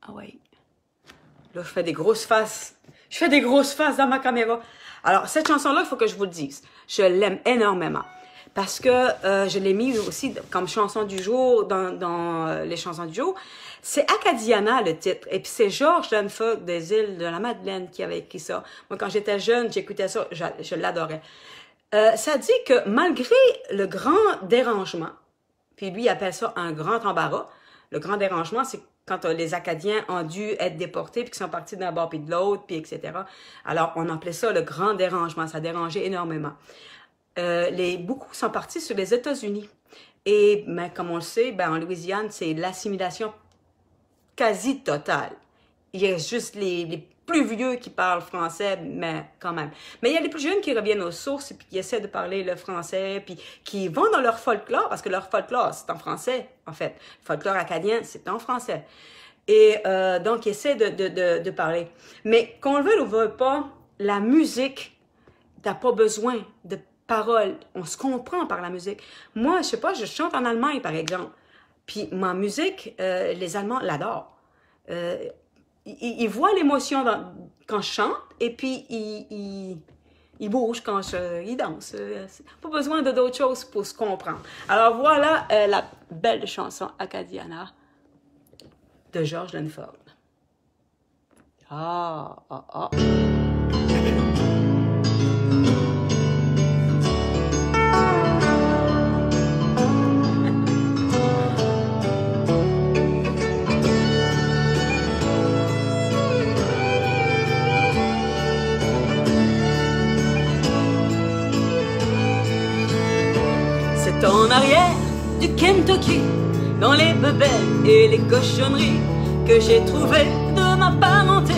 [SPEAKER 1] Ah ouais. Là, je fais des grosses faces. Je fais des grosses faces dans ma caméra. Alors, cette chanson-là, il faut que je vous le dise. Je l'aime énormément. Parce que je l'ai mis aussi comme chanson du jour dans les chansons du jour. C'est Acadiana, le titre. Et puis, c'est Georges Danforth des îles de la Madeleine qui avait écrit ça. Moi, quand j'étais jeune, j'écoutais ça. Je l'adorais. Ça dit que malgré le grand dérangement, puis lui, il appelle ça un grand embarras. Le grand dérangement, c'est quand les Acadiens ont dû être déportés, puis qu'ils sont partis d'un bord puis de l'autre, puis etc. Alors, on appelait ça le grand dérangement. Ça dérangeait énormément. Beaucoup sont partis sur les États-Unis. Et ben, comme on le sait, ben, en Louisiane, c'est l'assimilation quasi totale. Il y a juste les plus vieux qui parlent français, mais quand même. Mais il y a les plus jeunes qui reviennent aux sources et puis qui essaient de parler le français, puis qui vont dans leur folklore, parce que leur folklore, c'est en français, en fait. Le folklore acadien, c'est en français. Et donc, ils essaient de parler. Mais qu'on le veuille ou veut pas, la musique, t'as pas besoin de paroles. On se comprend par la musique. Moi, je sais pas, je chante en Allemagne, par exemple. Puis ma musique, les Allemands l'adorent. Ils voient l'émotion quand je chante et puis ils bougent quand ils dansent. Pas besoin de d'autres choses pour se comprendre. Alors voilà la belle chanson Acadiana de Georges Danforth. Ah, ah, ah. C'est en arrière du Kentucky, dans les bebelles et les cochonneries, que j'ai trouvé de ma parenté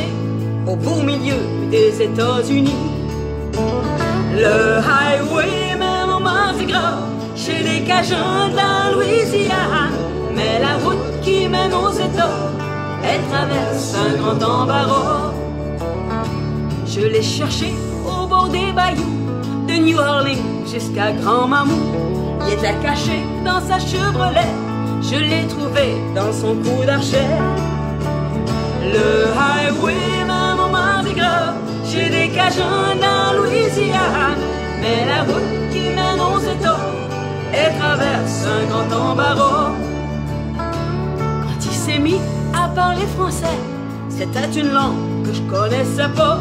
[SPEAKER 1] au beau milieu des États-Unis. Le highway mène au Mardi Gras, chez les Cajuns de la Louisiane. Mais la route qui mène aux États, elle traverse un grand embarras. Je l'ai cherché au bord des bayous, de New Orleans jusqu'à Grand Mamou. Il était caché dans sa Chevrolet, je l'ai trouvé dans son coup d'archet. Le highway mène au Mardi Gras, chez des Cajuns de la Louisiane. Mais la route qui mène aux États, elle traverse un grand embarras. Quand il s'est mis à parler français, c'était une langue que je connaissais pas.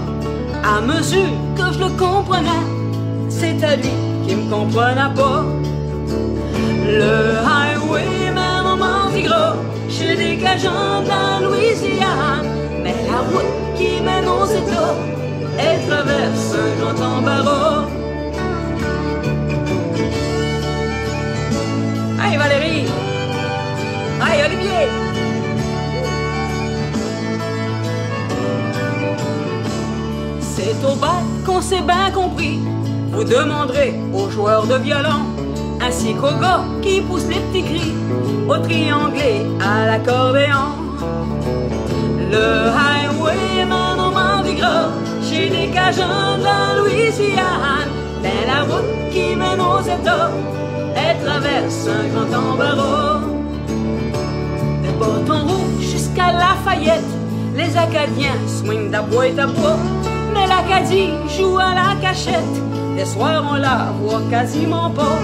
[SPEAKER 1] À mesure que je le comprenais, c'était lui qui me comprenait pas. Le highway mène au Mardi Gras, chez des Cajuns de la Louisiane. Mais la route qui mène aux États, elle traverse un grand embarras. Hey Valérie! Hey Olivier! C'est au bac qu'on s'est bien compris. Vous demanderez aux joueurs de violon, ainsi qu'aux gars qui poussent les petits cris, au trianglé à l'accordéon. Le highway mène au Mardi Gras, chez les Cajuns de la Louisiane. Mais la route qui mène aux États, elle traverse un grand embarras. De Bâton Rouge jusqu'à Lafayette, les Acadiens swingent d'à bois. Mais l'Acadie joue à la cachette, des soirs on la voit quasiment pas.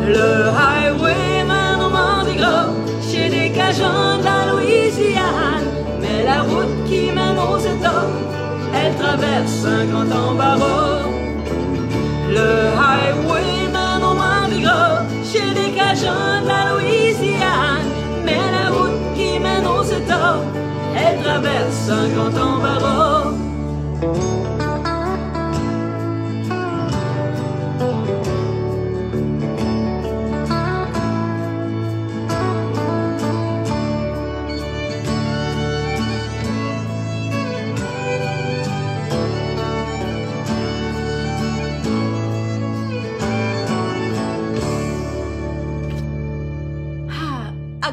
[SPEAKER 1] Le highway mène au Mardi Gras, chez les Cajuns de la Louisiane. Mais la route qui mène aux États, elle traverse un grand embarras. Le highway mène au Mardi Gras, chez les Cajuns de la Louisiane. Mais la route qui mène aux États, elle traverse un grand embarras.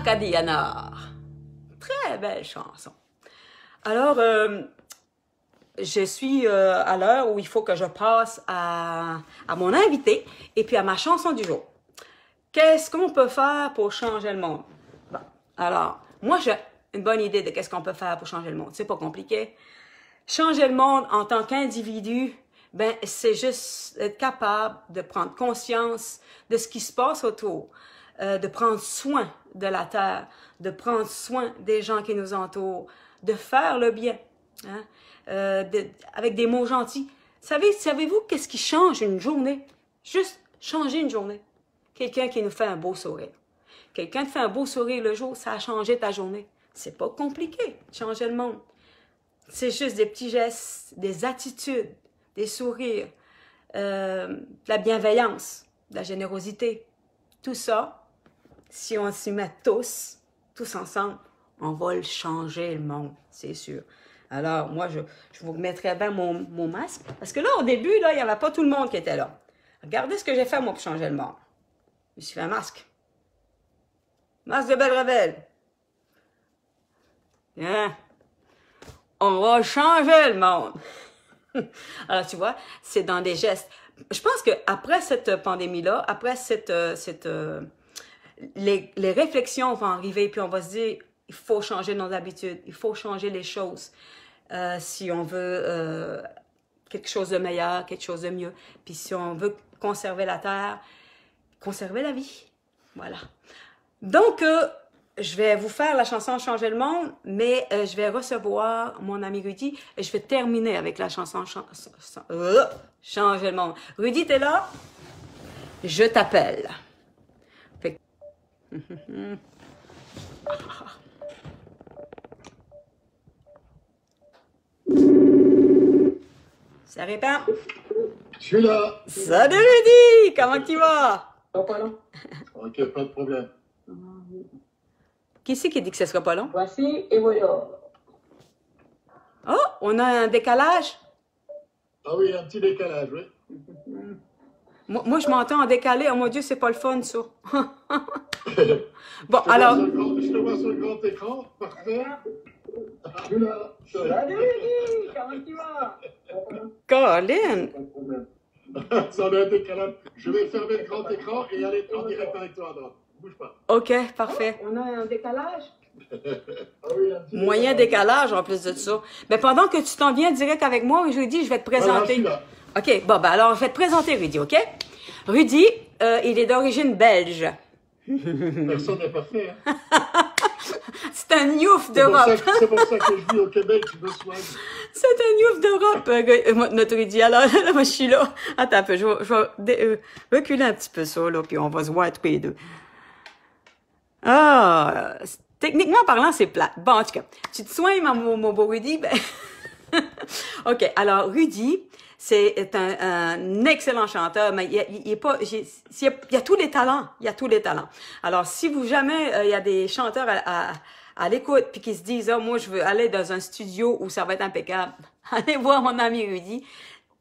[SPEAKER 1] Acadiana. Très belle chanson. Alors, je suis à l'heure où il faut que je passe à mon invité et puis à ma chanson du jour. Qu'est-ce qu'on peut faire pour changer le monde? Bon, alors, moi, j'ai une bonne idée de qu'est-ce qu'on peut faire pour changer le monde. C'est pas compliqué. Changer le monde en tant qu'individu, ben, c'est juste être capable de prendre conscience de ce qui se passe autour, de prendre soin de la terre, de prendre soin des gens qui nous entourent, de faire le bien, hein, avec des mots gentils. Savez-vous qu'est-ce qui change une journée? Juste changer une journée. Quelqu'un qui nous fait un beau sourire. Quelqu'un te fait un beau sourire le jour, ça a changé ta journée. C'est pas compliqué, changer le monde. C'est juste des petits gestes, des attitudes, des sourires, de la bienveillance, de la générosité. Tout ça, si on s'y met tous ensemble, on va le changer le monde, c'est sûr. Alors, moi, je vous remettrai bien mon masque. Parce que là, au début, là, il n'y avait pas tout le monde qui était là. Regardez ce que j'ai fait, moi, pour changer le monde. Je me suis fait un masque. Masque de Belle Rebelle. Hein? On va changer le monde. Alors, tu vois, c'est dans des gestes. Je pense qu'après cette pandémie-là, après les réflexions vont arriver, puis on va se dire, il faut changer nos habitudes, il faut changer les choses si on veut quelque chose de meilleur, quelque chose de mieux. Puis si on veut conserver la terre, conserver la vie. Voilà. Donc, je vais vous faire la chanson Changer le monde, mais je vais recevoir mon ami Rudy et je vais terminer avec la chanson Changer le monde. Rudy, t'es là? Je t'appelle. Fait... Ça répond?
[SPEAKER 3] Je suis là.
[SPEAKER 1] Salut Rudy! Comment tu vas?
[SPEAKER 3] Pas long. Ok, pas de problème.
[SPEAKER 1] Qui c'est qui dit que ce sera pas long?
[SPEAKER 3] Voici et voilà.
[SPEAKER 1] Oh, on a un décalage?
[SPEAKER 3] Ah oui, un petit décalage, oui.
[SPEAKER 1] Moi, je m'entends en décalé. Oh mon Dieu, c'est pas le fun, ça. Bon, alors...
[SPEAKER 3] Je te vois sur le grand écran. Parfait. Je suis là. Salut, Rudy. Comment tu vas?
[SPEAKER 1] Colin!
[SPEAKER 3] Pas de problème. Ça a un décalage. Je vais fermer le grand écran et aller en direct avec toi. Non, bouge pas.
[SPEAKER 1] OK, parfait. On a un décalage?
[SPEAKER 3] Ah oui, un petit
[SPEAKER 1] Moyen décalage en plus de ça. Mais pendant que tu t'en viens direct avec moi, Rudy, je vais te
[SPEAKER 3] Voilà, je
[SPEAKER 1] présenter.
[SPEAKER 3] suis là.
[SPEAKER 1] OK, bon, ben alors, je vais te présenter Rudy, OK? Rudy, il est d'origine belge.
[SPEAKER 3] Personne n'est parfait. Hein.
[SPEAKER 1] C'est un youth
[SPEAKER 3] C'est
[SPEAKER 1] d'Europe.
[SPEAKER 3] pour ça que je vis au Québec, je me soigne.
[SPEAKER 1] C'est un youth d'Europe, notre Rudy. Alors, là, moi, je suis là. Attends un peu, je vais reculer un petit peu ça, là, puis on va se voir tous les deux. Ah, techniquement parlant, c'est plate. Bon, en tout cas, tu te soignes, mon beau Rudy? Ben... OK, alors, Rudy, c'est un excellent chanteur, mais il y a tous les talents. Il y a tous les talents. Alors, si vous jamais, il y a des chanteurs à l'écoute puis qui se disent, oh, moi, je veux aller dans un studio où ça va être impeccable, allez voir mon ami Rudy.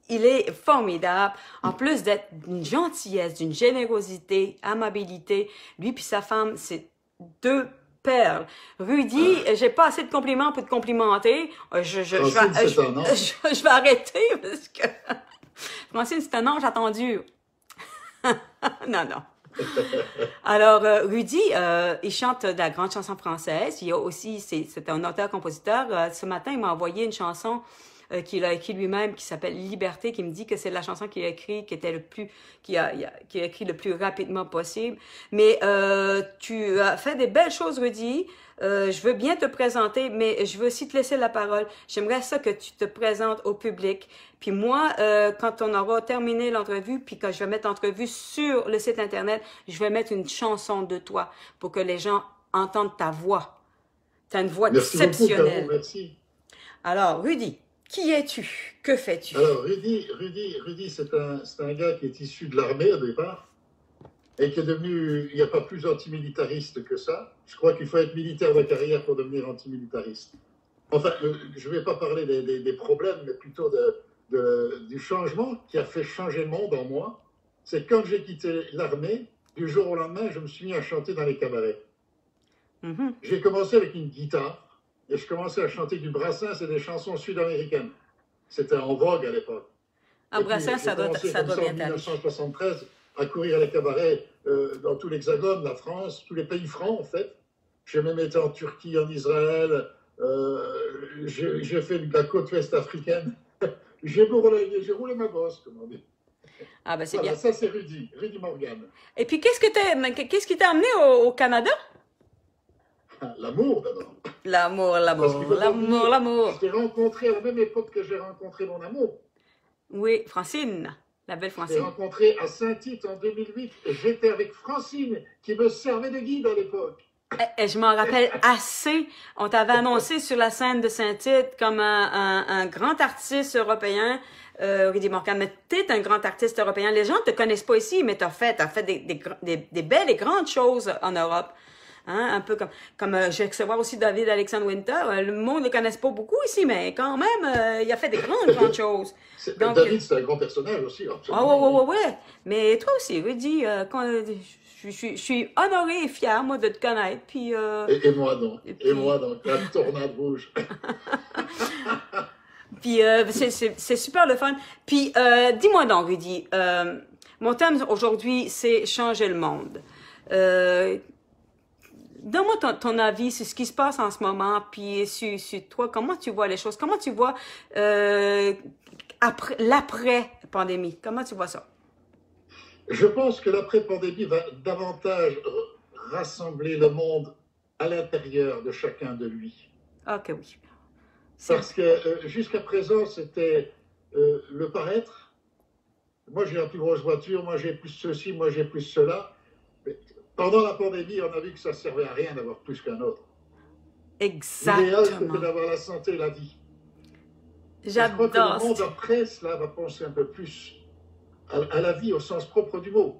[SPEAKER 1] Il est formidable. En plus d'être d'une gentillesse, d'une générosité, amabilité, lui puis sa femme, c'est deux perles. Rudy, j'ai pas assez de compliments pour te complimenter. Je vais arrêter parce que Francine, c'est un ange attendu. Non, non. Alors, Rudy, il chante de la grande chanson française. Il y a aussi, c'est un auteur-compositeur. Ce matin, il m'a envoyé une chanson qu'il a écrit lui-même, qui s'appelle Liberté, qui me dit que c'est la chanson qu'il a écrit, qu'il a écrit le plus rapidement possible. Mais tu as fait des belles choses, Rudy. Je veux bien te présenter, mais je veux aussi te laisser la parole. J'aimerais ça que tu te présentes au public. Puis moi, quand on aura terminé l'entrevue, puis quand je vais mettre l'entrevue sur le site Internet, je vais mettre une chanson de toi pour que les gens entendent ta voix. Tu as une voix exceptionnelle.
[SPEAKER 3] Beaucoup, merci.
[SPEAKER 1] Alors, Rudy, qui es-tu? Que fais-tu?
[SPEAKER 3] Alors, Rudy, c'est un gars qui est issu de l'armée au départ et qui est devenu, il n'y a pas plus antimilitariste que ça. Je crois qu'il faut être militaire de carrière pour devenir antimilitariste. Enfin, je ne vais pas parler des problèmes, mais plutôt du changement qui a fait changer le monde en moi. C'est quand j'ai quitté l'armée, du jour au lendemain, je me suis mis à chanter dans les cabarets. J'ai commencé avec une guitare et je commençais à chanter du Brassens et des chansons sud-américaines. C'était en vogue à l'époque.
[SPEAKER 1] En Brassens, ça doit bien
[SPEAKER 3] en 1973 à courir à les cabarets dans tout l'Hexagone, la France, tous les pays francs en fait. J'ai même été en Turquie, en Israël. J'ai fait de la côte ouest africaine. J'ai roulé ma bosse, comme on dit.
[SPEAKER 1] Ah ben c'est
[SPEAKER 3] Voilà,
[SPEAKER 1] bien.
[SPEAKER 3] ça c'est Rudy Morgan.
[SPEAKER 1] Et puis qu'est-ce qui t'a amené au Canada?
[SPEAKER 3] L'amour d'abord.
[SPEAKER 1] L'amour,
[SPEAKER 3] Parce
[SPEAKER 1] l'amour,
[SPEAKER 3] qu'il faut pas
[SPEAKER 1] l'amour,
[SPEAKER 3] oublier,
[SPEAKER 1] l'amour.
[SPEAKER 3] je t'ai rencontré à la même époque que j'ai rencontré mon amour.
[SPEAKER 1] Oui, Francine, la belle
[SPEAKER 3] Je l'ai
[SPEAKER 1] Francine.
[SPEAKER 3] rencontré à Saint-Tite en 2008 et j'étais avec Francine qui me servait de guide à l'époque.
[SPEAKER 1] Et je m'en rappelle assez. On t'avait annoncé sur la scène de Saint-Tite comme un grand artiste européen, Rudy Morgan. Mais t'es un grand artiste européen. Les gens ne te connaissent pas ici, mais t'as fait des belles et grandes choses en Europe. Hein, un peu comme je vais recevoir aussi David Alexandre Winter. Le monde ne le connaisse pas beaucoup ici, mais quand même, il a fait des grandes choses. Donc,
[SPEAKER 3] David, c'est un grand personnage aussi,
[SPEAKER 1] ah
[SPEAKER 3] absolument.
[SPEAKER 1] ouais. Mais toi aussi, Rudy, je suis honorée et fière, moi, de te connaître. Puis,
[SPEAKER 3] Et moi donc. Et moi donc. La tornade rouge.
[SPEAKER 1] puis c'est super le fun. Puis, dis-moi donc, Rudy, mon thème aujourd'hui, c'est changer le monde. Donne-moi ton avis sur ce qui se passe en ce moment, puis sur toi, comment tu vois les choses, comment tu vois l'après-pandémie, comment tu vois ça?
[SPEAKER 3] Je pense que l'après-pandémie va davantage rassembler le monde à l'intérieur de chacun de lui.
[SPEAKER 1] Ok, oui.
[SPEAKER 3] Parce que jusqu'à présent, c'était le paraître. Moi, j'ai la plus grosse voiture, moi, j'ai plus ceci, moi, j'ai plus cela. Pendant la pandémie, on a vu que ça ne servait à rien d'avoir plus qu'un autre. L'idéal, c'était
[SPEAKER 1] Exactement.
[SPEAKER 3] d'avoir la santé et la vie. Je
[SPEAKER 1] J'adore.
[SPEAKER 3] crois que le monde après cela va penser un peu plus à la vie au sens propre du mot,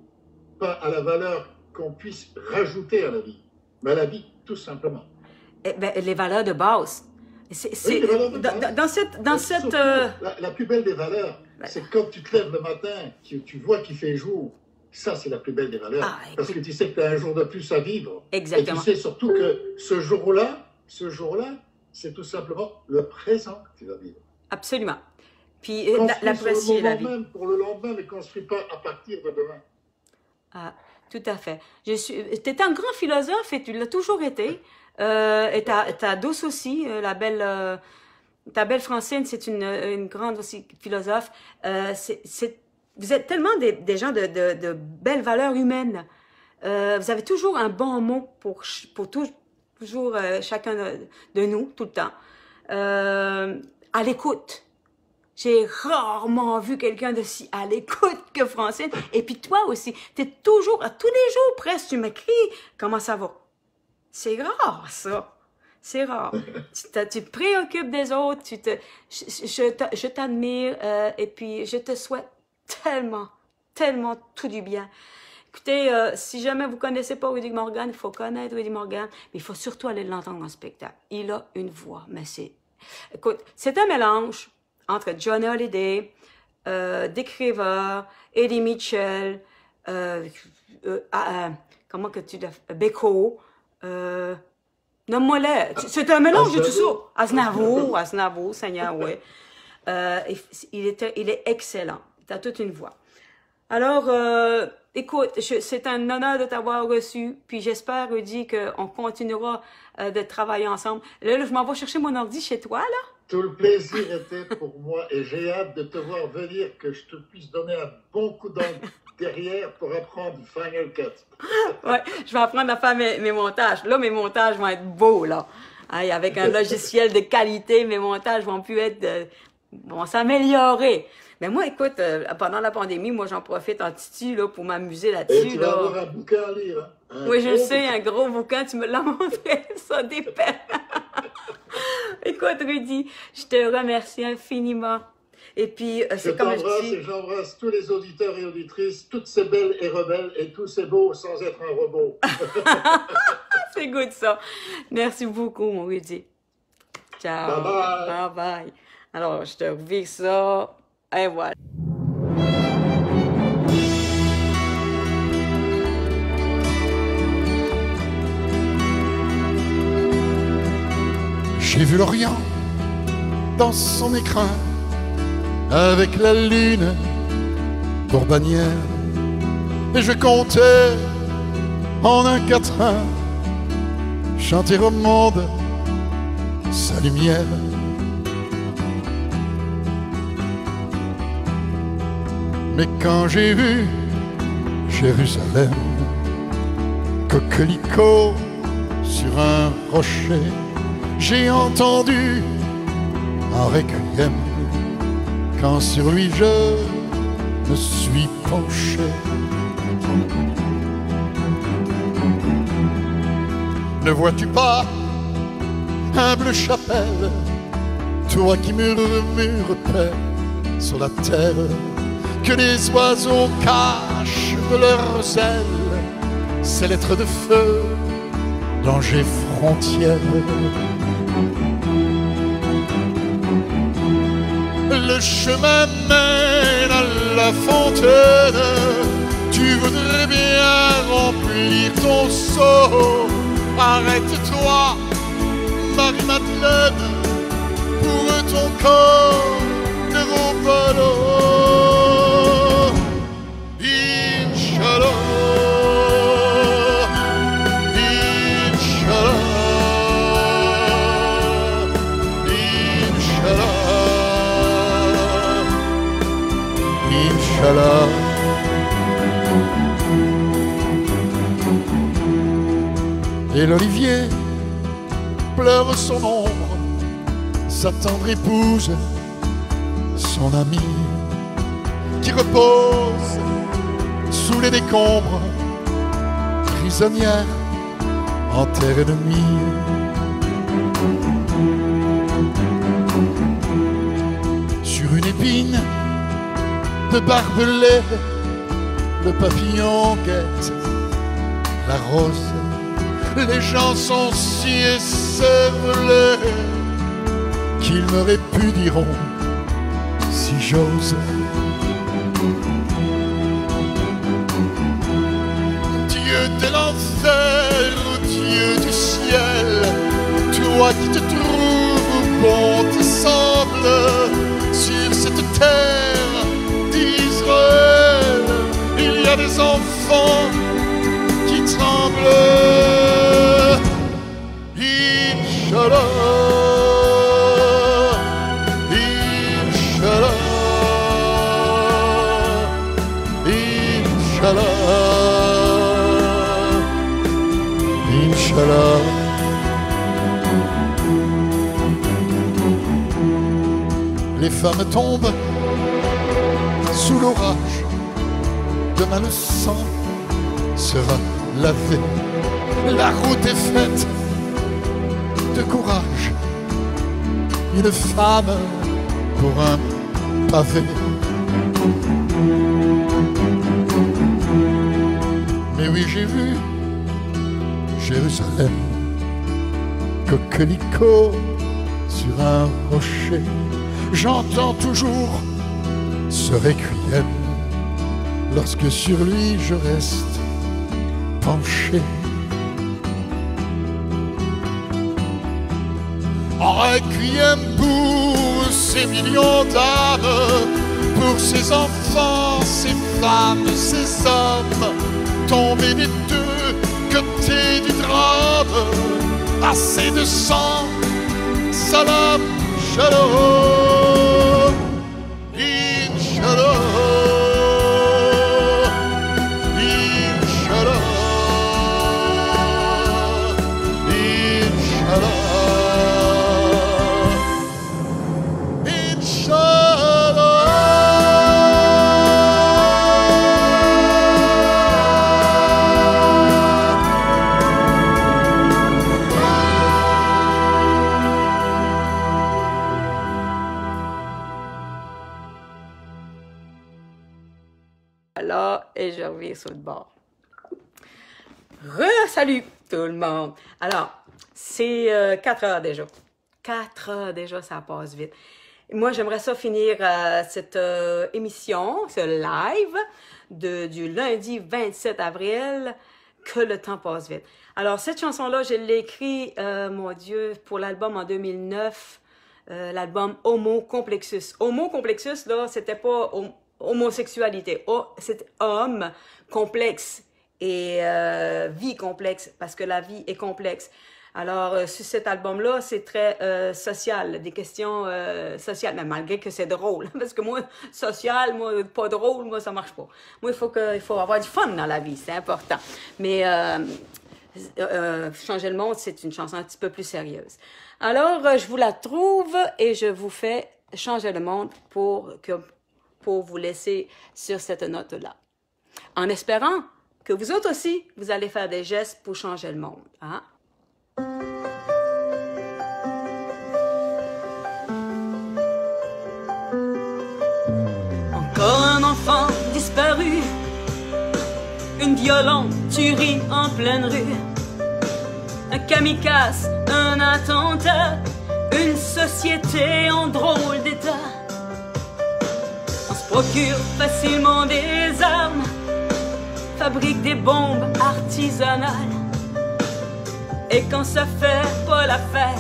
[SPEAKER 3] pas à la valeur qu'on puisse rajouter à la vie, mais à la vie tout simplement.
[SPEAKER 1] Eh ben, les valeurs de base.
[SPEAKER 3] Oui, les valeurs de base.
[SPEAKER 1] Dans cette
[SPEAKER 3] Surtout, la plus belle des valeurs, c'est quand tu te lèves le matin, tu vois qu'il fait jour. Ça, c'est la plus belle des valeurs.
[SPEAKER 1] Ah,
[SPEAKER 3] parce que tu sais que tu as un jour de plus à vivre.
[SPEAKER 1] Exactement.
[SPEAKER 3] Et tu sais surtout que ce jour-là, c'est tout simplement le présent que tu vas vivre.
[SPEAKER 1] Absolument. Puis
[SPEAKER 3] L'apprécier
[SPEAKER 1] l'apprécier, la vie.
[SPEAKER 3] même pour le lendemain, mais construis pas à partir de demain.
[SPEAKER 1] Ah, tout à fait. Tu es un grand philosophe et tu l'as toujours été. Et ta douce aussi, ta belle Francine, c'est une grande aussi philosophe. Vous êtes tellement des gens de belles valeurs humaines. Vous avez toujours un bon mot pour toujours chacun de nous, tout le temps. À l'écoute. J'ai rarement vu quelqu'un de si à l'écoute que Francine. Et puis toi aussi, t'es toujours, à tous les jours presque, tu m'écris comment ça va. C'est rare, ça. C'est rare. Tu te préoccupes des autres, je t'admire et puis je te souhaite tellement, tellement tout du bien. Écoutez, si jamais vous connaissez pas Rudy Morgan, il faut connaître Rudy Morgan, mais il faut surtout aller l'entendre en spectacle. Il a une voix, mais écoute, c'est un mélange entre Johnny Hallyday, Dick Rivers, Eddie Mitchell, comment que tu l'as, Beko, nomme-moi-les. C'est un mélange de tout ça. Aznavour, Seigneur, oui. Il est excellent. Tu as toute une voix. Alors, écoute, c'est un honneur de t'avoir reçu, puis j'espère, Rudy, qu'on continuera de travailler ensemble. Là, je m'en vais chercher mon ordi chez toi, là.
[SPEAKER 3] Tout le plaisir était pour moi et j'ai hâte de te voir venir, que je te puisse donner un bon coup d'œil derrière pour apprendre Final Cut.
[SPEAKER 1] Ouais, je vais apprendre à faire mes montages. Là, mes montages vont être beaux, là. Hein, avec un logiciel de qualité, mes montages vont plus être... vont s'améliorer. Mais moi, écoute, pendant la pandémie, moi, j'en profite en titi, là, pour m'amuser
[SPEAKER 3] Et
[SPEAKER 1] là-dessus,
[SPEAKER 3] tu vas
[SPEAKER 1] là.
[SPEAKER 3] avoir un bouquin à lire. Hein?
[SPEAKER 1] Oui, je le sais, un gros bouquin, tu me l'as montré, ça, des peines. Écoute, Rudy, je te remercie infiniment. Et puis,
[SPEAKER 3] Je
[SPEAKER 1] c'est comme je
[SPEAKER 3] t'embrasse
[SPEAKER 1] dis...
[SPEAKER 3] et j'embrasse tous les auditeurs et auditrices, toutes ces belles et rebelles et tous ces beaux sans être un robot.
[SPEAKER 1] C'est good, ça. Merci beaucoup, mon Rudy. Ciao.
[SPEAKER 3] Bye bye.
[SPEAKER 1] Bye bye. Alors, je te revis ça. Et voilà.
[SPEAKER 3] J'ai vu l'Orient dans son écrin, avec la lune pour bannière, et je comptais en un quatrain chanter au monde sa lumière. Mais quand j'ai vu Jérusalem, coquelicot sur un rocher, j'ai entendu un requiem quand sur lui je me suis penché. Ne vois-tu pas, humble chapelle, toi qui murmures paix sur la terre, que les oiseaux cachent de leurs ailes ces lettres de feu, danger frontière. Le chemin mène à la fontaine, tu voudrais bien remplir ton seau. Arrête-toi, Marie-Madeleine, pour ton corps ne vaut pas l'eau. Inch'Allah, Inch'Allah, Inch'Allah, Inch'Allah. Et l'olivier pleure son ombre, sa tendre épouse, son amie, qui repose sous les décombres, prisonnière en terre ennemie. Sur une épine de barbelé, le papillon guette la rose. Les gens sont si écervelés qu'ils me répudieront si j'ose. Dieu de l'enfer, Dieu du ciel, toi qui te trouves bon te semble sur cette terre d'Israël, il y a des enfants qui tremblent. Inch'Allah, Inch'Allah, Inch'Allah, Inch'Allah. Les femmes tombent sous l'orage, demain le sang sera lavé. La route est faite de courage, une femme pour un pavé. Mais oui, j'ai vu Jérusalem, coquelicot sur un rocher. J'entends toujours ce requiem lorsque sur lui je reste penché. En requiem pour ces millions d'âmes, pour ces enfants, ces femmes, ces hommes, tombés des deux côtés du drame, assez de sang, salam, shalom, Inch'Allah, Inch'Allah, Inch'Allah.
[SPEAKER 1] Là, et je reviens sur le bord. Salut tout le monde! Alors, c'est 4 heures déjà. 4 heures déjà, ça passe vite. Moi, j'aimerais ça finir cette émission, ce live du lundi 27 avril, que le temps passe vite. Alors, cette chanson-là, je l'ai écrite, mon Dieu, pour l'album en 2009, l'album Homo Complexus. Homo Complexus, là, c'était pas homosexualité, c'était homme complexe et vie complexe, parce que la vie est complexe. Alors, sur cet album-là, c'est très social, des questions sociales, mais malgré que c'est drôle. Parce que moi, social, moi, pas drôle, moi, ça marche pas. Moi, il faut avoir du fun dans la vie, c'est important. Mais Changer le monde, c'est une chanson un petit peu plus sérieuse. Alors, je vous la trouve et je vous fais Changer le monde pour vous laisser sur cette note-là. En espérant que vous autres aussi, vous allez faire des gestes pour changer le monde. Hein? Encore un enfant disparu, une violente tuerie en pleine rue, un kamikaze, un attentat, une société en drôle d'état. On se procure facilement des armes, fabrique des bombes artisanales, et quand ça fait pas l'affaire,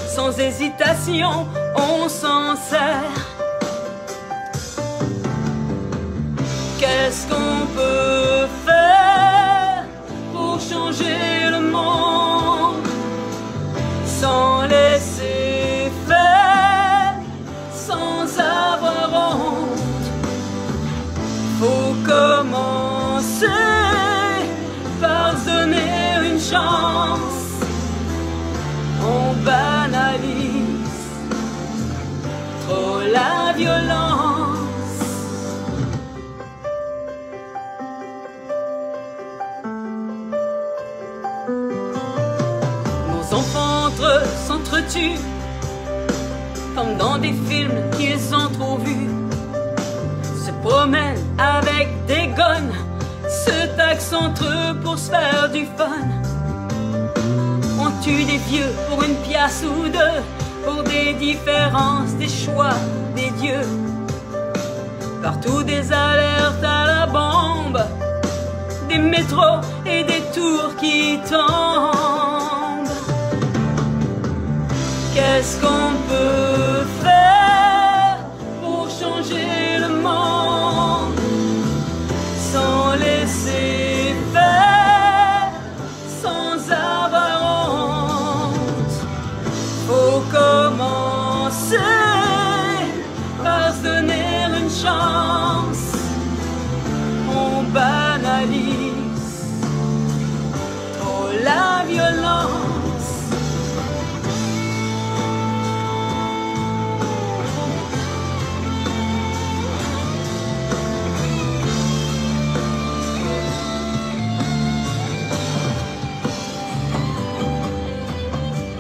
[SPEAKER 1] sans hésitation, on s'en sert. Qu'est-ce qu'on peut faire pour changer le monde sans laisser faire, sans avoir honte? Faut commencer par se donner une chance. On banalise trop la violence. Nos enfants s'entretuent comme dans des films qu'ils ont trop vus, se promènent avec des guns, se taxent entre eux pour se faire du fun. On tue des vieux pour une pièce ou deux, pour des différences, des choix, des dieux. Partout des alertes à la bombe, des métros et des tours qui tombent. Qu'est-ce qu'on peut faire pour changer le monde sans laisser faire, sans avoir honte? Faut commencer par se donner une chance. On banalise trop la violence.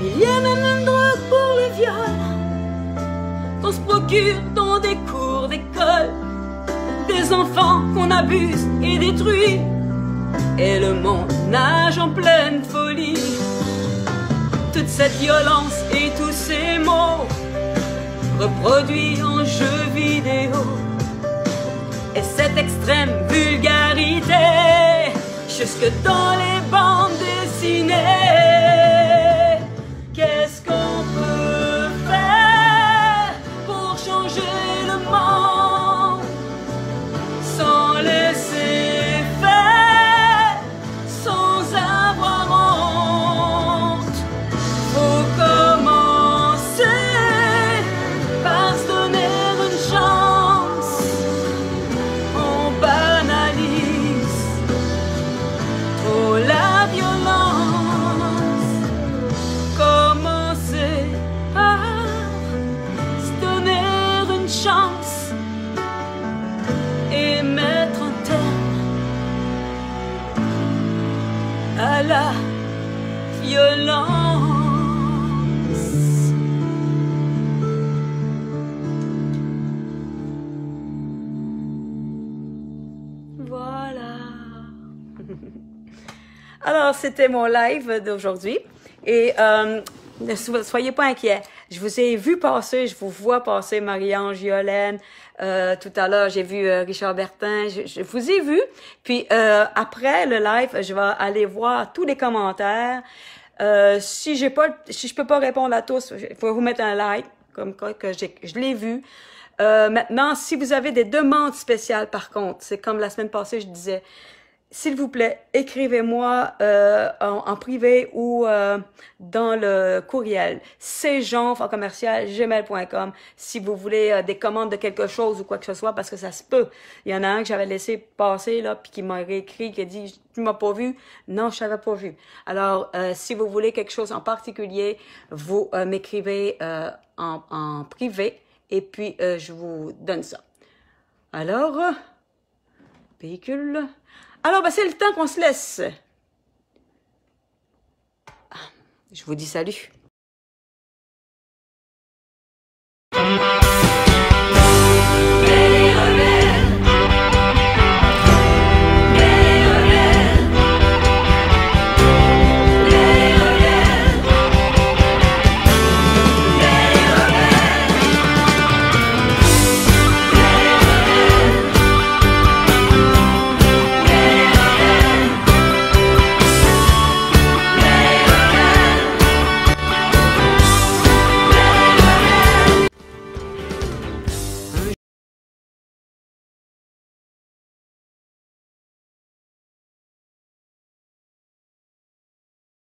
[SPEAKER 1] Il y a même une drogue pour le viol qu'on se procure dans des cours d'école, des enfants qu'on abuse et détruit, et le monde nage en pleine folie. Toute cette violence et tous ces mots reproduits en jeux vidéo, et cette extrême vulgarité jusque dans les bandes dessinées. Qu'est-ce qu'on peut faire pour changer le monde sans laisser faire, sans avoir honte? Faut commencer par se donner une chance. On banalise trop la violence. Commencer par se donner une chance et mettre un terme à la violence. Voilà. Alors, c'était mon live d'aujourd'hui. Et ne soyez pas inquiets. Je vous ai vu passer, je vous vois passer Marie-Ange, Yolène. Tout à l'heure, j'ai vu Richard Bertin. Je vous ai vu. Puis après le live, je vais aller voir tous les commentaires. Si je peux pas répondre à tous, il faut vous mettre un like, comme quoi que je l'ai vu. Maintenant, si vous avez des demandes spéciales, par contre, c'est comme la semaine passée, je disais, s'il vous plaît, écrivez-moi en privé ou dans le courriel cjean@gmail.com si vous voulez des commandes de quelque chose ou quoi que ce soit, parce que ça se peut. Il y en a un que j'avais laissé passer là, puis qui m'a réécrit, qui a dit « Tu m'as pas vu? » Non, je t'avais pas vu. Alors, si vous voulez quelque chose en particulier, vous m'écrivez en privé et puis je vous donne ça. Alors, véhicule... Alors, ben, c'est le temps qu'on se laisse. Je vous dis salut.